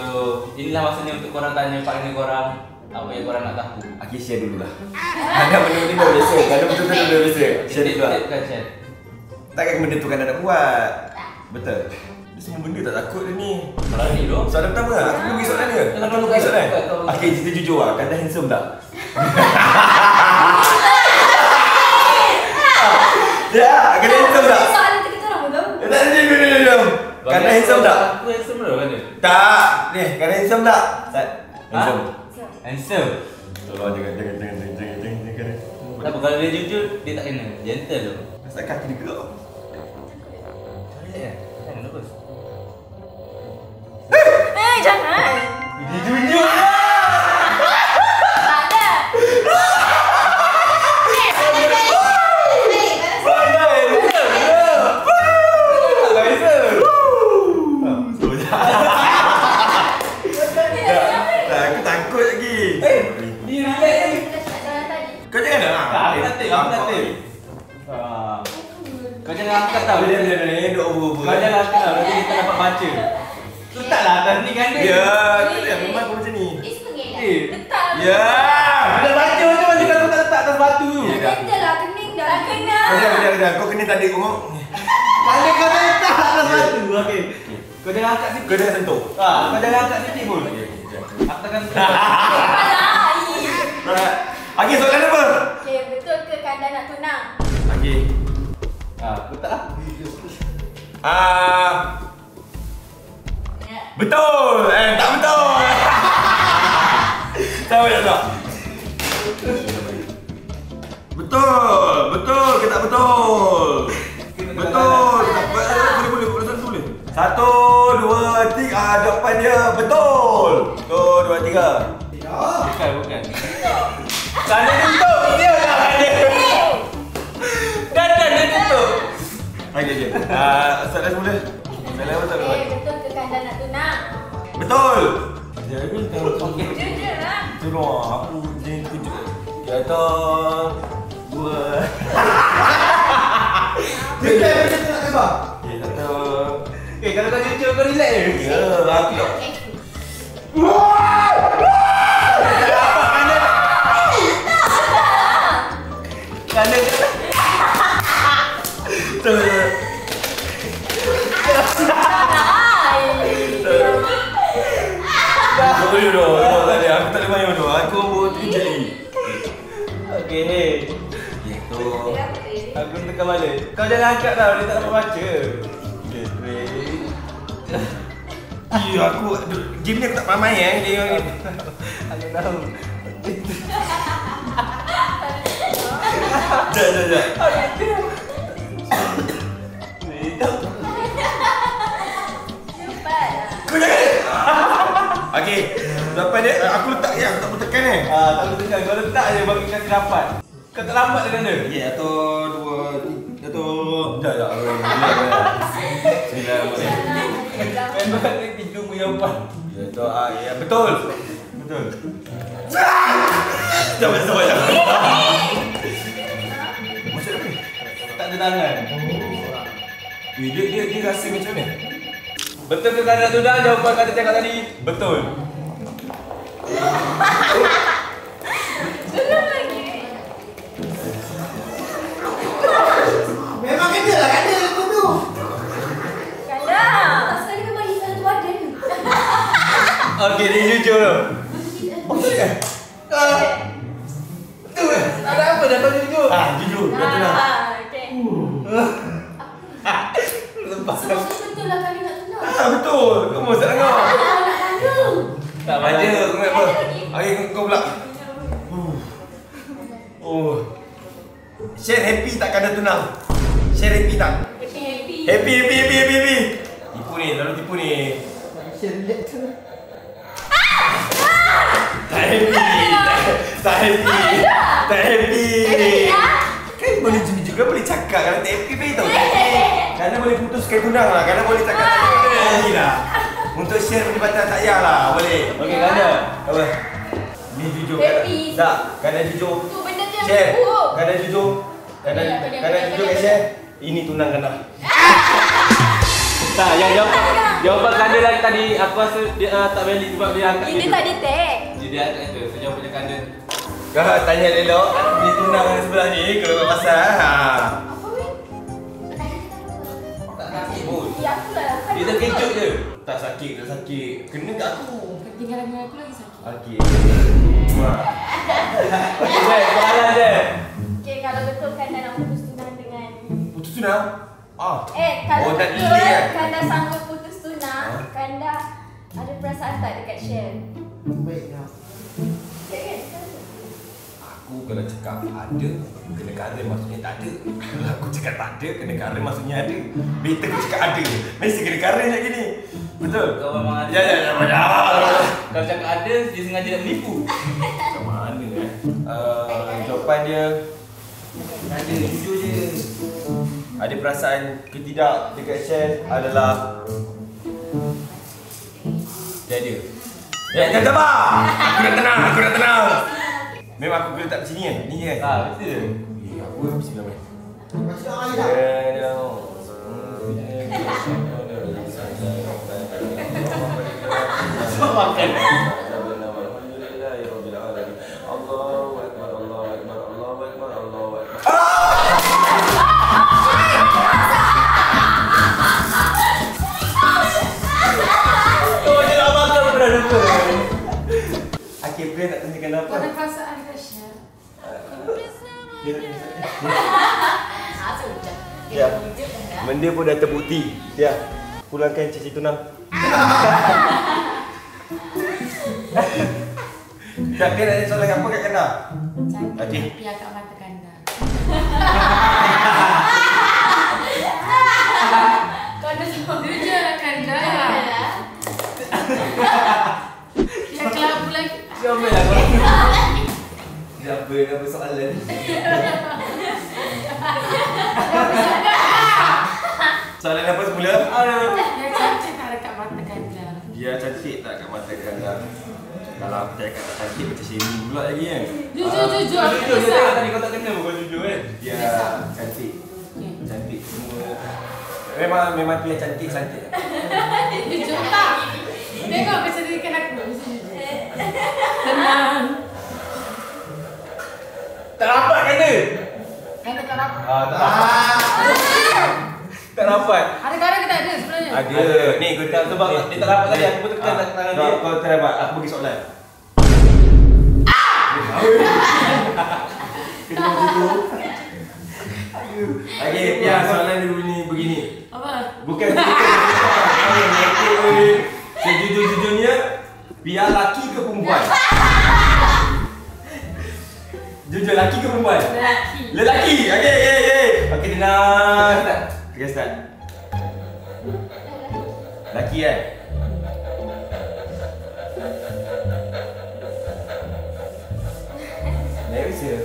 [SPEAKER 1] inilah masanya untuk korang tanya partner korang apa yang korang nak tahu.
[SPEAKER 6] Aki share dulu lah. Kadang benda ni dah biasa. Kadang betul-betul dah biasa. Share dulu lah.
[SPEAKER 1] Share.
[SPEAKER 6] Takkan benda tu kan nak buat. Betul. Dia semua benda tak takut dia ni.
[SPEAKER 1] Berani tu.
[SPEAKER 6] Soalan pertama lah. Aku pergi soalan dia. Aku pergi soalan. Okay, cerita jujur lah. Kanda handsome tak? Ya, Kanda handsome tak?
[SPEAKER 3] Soalan tu kita orang pun tahu.
[SPEAKER 6] Tak, diam. Kanda handsome tak?
[SPEAKER 1] Aku handsome dulu Kanda.
[SPEAKER 6] Tak. Ni, Kanda handsome tak? Tak. Handsome.
[SPEAKER 1] Handsome.
[SPEAKER 6] Tolong jangan.
[SPEAKER 1] Kenapa kalau dia jujur, dia tak kena. Gentle tu.
[SPEAKER 6] Asal kaki dia gerak.
[SPEAKER 1] Jangan nervous.
[SPEAKER 3] Jangan.
[SPEAKER 1] Dia jujur lah.
[SPEAKER 3] Tak ada.
[SPEAKER 6] Aku takut lagi.
[SPEAKER 1] Dia relax.
[SPEAKER 6] Kau jangan lah.
[SPEAKER 1] Aku nak tip. Kau jangan angkat tau.
[SPEAKER 6] Dia duk over.
[SPEAKER 1] Kau jangan angkat tau. Nanti kita dapat baca. Letaklah atas ni kan dia.
[SPEAKER 6] Ya, dia memang aku macam ni.
[SPEAKER 3] Letak.
[SPEAKER 6] Ya.
[SPEAKER 1] Bila baca macam mana kalau tak letak atas batu tu.
[SPEAKER 3] Kena lah, kening dah. Kena.
[SPEAKER 6] Kejap. Kau kena tadi kau.
[SPEAKER 1] Kalau kau tak letak atas batu. Okey. Kau jangan angkat sikit.
[SPEAKER 6] Kau jangan sentuh.
[SPEAKER 1] Kau jangan angkat sikit pun. Aku takkan
[SPEAKER 6] Okey, soalan apa?
[SPEAKER 3] Okay, betul ke Kanda nak tunang?
[SPEAKER 6] Okey.
[SPEAKER 1] letak lah.
[SPEAKER 6] Betul. Tak betul. Tahu tak? Betul ke tak betul? Betul. Boleh boleh. 1, 2, 3. Jawapan dia betul. 1, 2, 3.
[SPEAKER 1] Bukan. Kanda tutup video lah Kanda. Kanda tutup.
[SPEAKER 6] Okey. Soalan mula. Soalan apa tak?
[SPEAKER 3] Betul ke Kanda nak tunang?
[SPEAKER 6] Betul.
[SPEAKER 3] Jujur lah.
[SPEAKER 6] Tolong aku jangan tunjuk. Kata 2. Dia nak apa? Dia kata
[SPEAKER 1] Kalau kau jujur kau relax je.
[SPEAKER 6] ya, aku tak.
[SPEAKER 1] Kanda
[SPEAKER 6] Aku boleh dong. Aku tak boleh main dong. Aku baru terkejut lagi.
[SPEAKER 1] Okey.
[SPEAKER 6] Gitu.
[SPEAKER 1] Aku tekan balik. Kau jangan angkat tau, dia tak dapat baca.
[SPEAKER 6] Okay, wait. Aku game ni aku tak paham main dia.
[SPEAKER 1] Aku tahu.
[SPEAKER 6] Dah. Kau jangan. Okey. Jawapan dia aku letak je, aku tak boleh tekan
[SPEAKER 1] Tak boleh tekan, kau letak je bagi kasi dapat. Kau tak lambat dengan dia.
[SPEAKER 6] Ya, atau 2, 3, atau dah.
[SPEAKER 1] Memang dia tidur punya umpan.
[SPEAKER 6] Ya, tu ya betul. Jangan sebanyak. Macam apa?
[SPEAKER 1] Tak ada tangan.
[SPEAKER 6] Dia rasa macam ni.
[SPEAKER 1] Betul ke Kanda tunang? Jawapan Kanda cakap tadi betul.
[SPEAKER 3] Tunang lagi.
[SPEAKER 6] Memang kena lah kena aku tu.
[SPEAKER 3] Kanda. Tak sekali memang Isan tu ada ni.
[SPEAKER 1] Okey, dia jujur tu.
[SPEAKER 6] Betul kan?
[SPEAKER 1] Betul ke? Ada apa dah kau jujur?
[SPEAKER 6] Jujur. Betul lah.
[SPEAKER 3] Okay.
[SPEAKER 1] Lepas.
[SPEAKER 3] Betul lah Kanda nak tunang.
[SPEAKER 6] Betul. Kau mau sangat kau.
[SPEAKER 3] Nak kandung.
[SPEAKER 1] Tak
[SPEAKER 7] Ada,
[SPEAKER 1] ada.
[SPEAKER 7] kau ingat apa? Okey, kau pula. Oh. Share happy tak kadang tunang? Share happy tak?
[SPEAKER 3] Happy.
[SPEAKER 7] Happy. Tipu ni, lalu tipu ni. Tak happy. Tak happy. Kan boleh juga boleh cakap kalau tak happy baik tau. Kerana boleh putuskan tunang lah. Kerana boleh cakap happy lah. Untuk share perdebatan tak payahlah. Boleh. Okey, Kanda. Apa? Ni jujur.
[SPEAKER 3] Happy.
[SPEAKER 7] Tak, Kanda jujur.
[SPEAKER 3] Tu benda tu yang
[SPEAKER 7] Share.
[SPEAKER 3] buruk.
[SPEAKER 7] Kanda jujur. Kanda jujur kat share. Ini tunang Kanda.
[SPEAKER 1] Tak, yang jawapan Kanda lagi tadi aku rasa dia tak valid sebab dia angkat
[SPEAKER 3] Dia tak detect.
[SPEAKER 1] Dia angkat itu. So jawapannya Kanda.
[SPEAKER 7] Kau tanya elok. Ni tunang yang sebelah ni kalau kau pasal. Ha.
[SPEAKER 3] Apa weh?
[SPEAKER 1] Tak sakit pun.
[SPEAKER 3] Ya aku lah.
[SPEAKER 1] Dia terkejut je.
[SPEAKER 7] Tak sakit. Kena kat aku.
[SPEAKER 3] Ketinggalan dengan aku lagi sakit.
[SPEAKER 7] Okey.
[SPEAKER 1] Okey, Zek, soalan je.
[SPEAKER 3] Okay, kalau betul Kanda nak putus tunang dengan
[SPEAKER 7] Putus tunang? Ah.
[SPEAKER 3] kalau
[SPEAKER 7] nak
[SPEAKER 3] betul
[SPEAKER 7] delay kan?
[SPEAKER 3] Kanda sanggup putus tunang, Kanda ada perasaan tak dekat Shell?
[SPEAKER 6] Baiklah.
[SPEAKER 3] Ya kan?
[SPEAKER 7] Aku kalau cakap ada, kena kara maksudnya tak ada. Kalau aku cakap tak ada, kena kara maksudnya ada. Better aku cakap ada. Mesti kena kara macam gini. Betul?
[SPEAKER 1] Kau memang ada.
[SPEAKER 7] Ya.
[SPEAKER 1] Kalau cakap ada, dia sengaja nak menipu.
[SPEAKER 7] Macam mana jawapan dia ada, jujur je. Ada perasaan ke tidak dekat Shell adalah tiada. Jangan sabar. Aku nak tenang. Memang aku kena tak sini kan? Ni kan?
[SPEAKER 1] Betul.
[SPEAKER 7] Aku bismillah.
[SPEAKER 6] Macam mana lagi tak?
[SPEAKER 1] Makan.
[SPEAKER 7] Akhirnya nak tanyakan apa?
[SPEAKER 3] Kau ada perasaan dekat Shell?
[SPEAKER 7] Ya. Benda pun dah terbukti. Ya. Pulangkan cici tunang. Tak kena ada soalan apa kat Kanda?
[SPEAKER 3] Cantik
[SPEAKER 7] Okey.
[SPEAKER 3] tapi agak mata Kanda. Kau ada semua jujur lah Kanda. Yang kelabu lagi.
[SPEAKER 1] Comel lah korang.
[SPEAKER 7] Apa soalan? Soalan apa semula?
[SPEAKER 3] Yang cantik tak dekat mata Kanda.
[SPEAKER 7] Dia cantik tak kat mata Kanda? Kalau aku cakap tak cantik macam shaming pula lagi kan?
[SPEAKER 3] Jujur.
[SPEAKER 1] Jujur, dia cakap tadi kau tak kena bukan jujur kan?
[SPEAKER 7] Dia cantik. Cantik semua. Memang dia cantik.
[SPEAKER 3] Jujur tak? Tengok macam dia dekat aku. Tenang.
[SPEAKER 1] Tak rapat Kanda.
[SPEAKER 3] Kanda tak dapat.
[SPEAKER 1] Tak rapat.
[SPEAKER 3] Ada garam ke tak ada sebenarnya?
[SPEAKER 7] Ada. Ni kau tak
[SPEAKER 1] Sebab dia tak rapat tadi, aku pun tekan tangan dia.
[SPEAKER 7] Kau tak dapat. Aku bagi soalan. Kena dulu. Okey, soalan dia begini.
[SPEAKER 3] Apa?
[SPEAKER 7] Bukan sejujur-jujurnya, biar laki ke perempuan? Jujur, laki ke perempuan? Lelaki. Okey, tenang. Kita start. Laki kan? Nervous ya?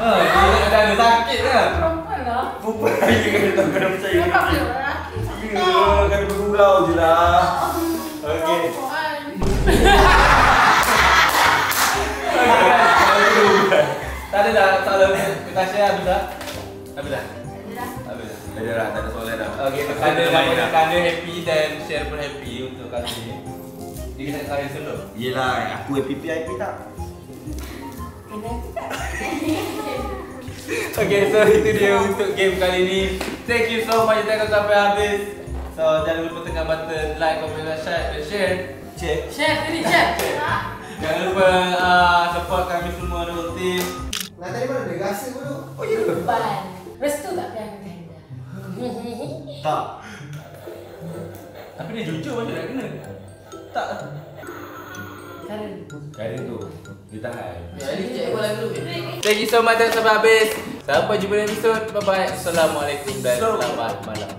[SPEAKER 1] Dia ada sakit kan?
[SPEAKER 3] Perempuan lah.
[SPEAKER 7] Perempuan lagi kan tak kena percaya.
[SPEAKER 3] Kenapa dia lelaki?
[SPEAKER 7] Ya, kan bergurau je lah. Okey.
[SPEAKER 1] Tak ada dah soalan kita share habis dah. Habis dah.
[SPEAKER 7] Dah, tak ada soalan dah.
[SPEAKER 1] Okey, Kanda happy dan share pun happy untuk kali ni. Dia kena kali solo.
[SPEAKER 7] Yelah, aku happy tak?
[SPEAKER 1] Okay, so itu dia untuk game kali ni. Thank you so much yang tengok sampai habis. So jangan lupa tekan button like, comment dan share.
[SPEAKER 3] Share tadi, share.
[SPEAKER 1] Jangan lupa support kami semua The Whole Team.
[SPEAKER 6] Nak tadi mana dia rasa pun tu?
[SPEAKER 7] Oh ya ke?
[SPEAKER 3] Ban. Restu tak pilihan Kanda?
[SPEAKER 7] Tak.
[SPEAKER 8] Tapi dia jujur macam nak kena. Tak.
[SPEAKER 7] Karen tu, dia tahan.
[SPEAKER 1] Thank you so much dan sampai habis. Sampai jumpa di episod. Bye bye. Assalamualaikum dan selamat malam.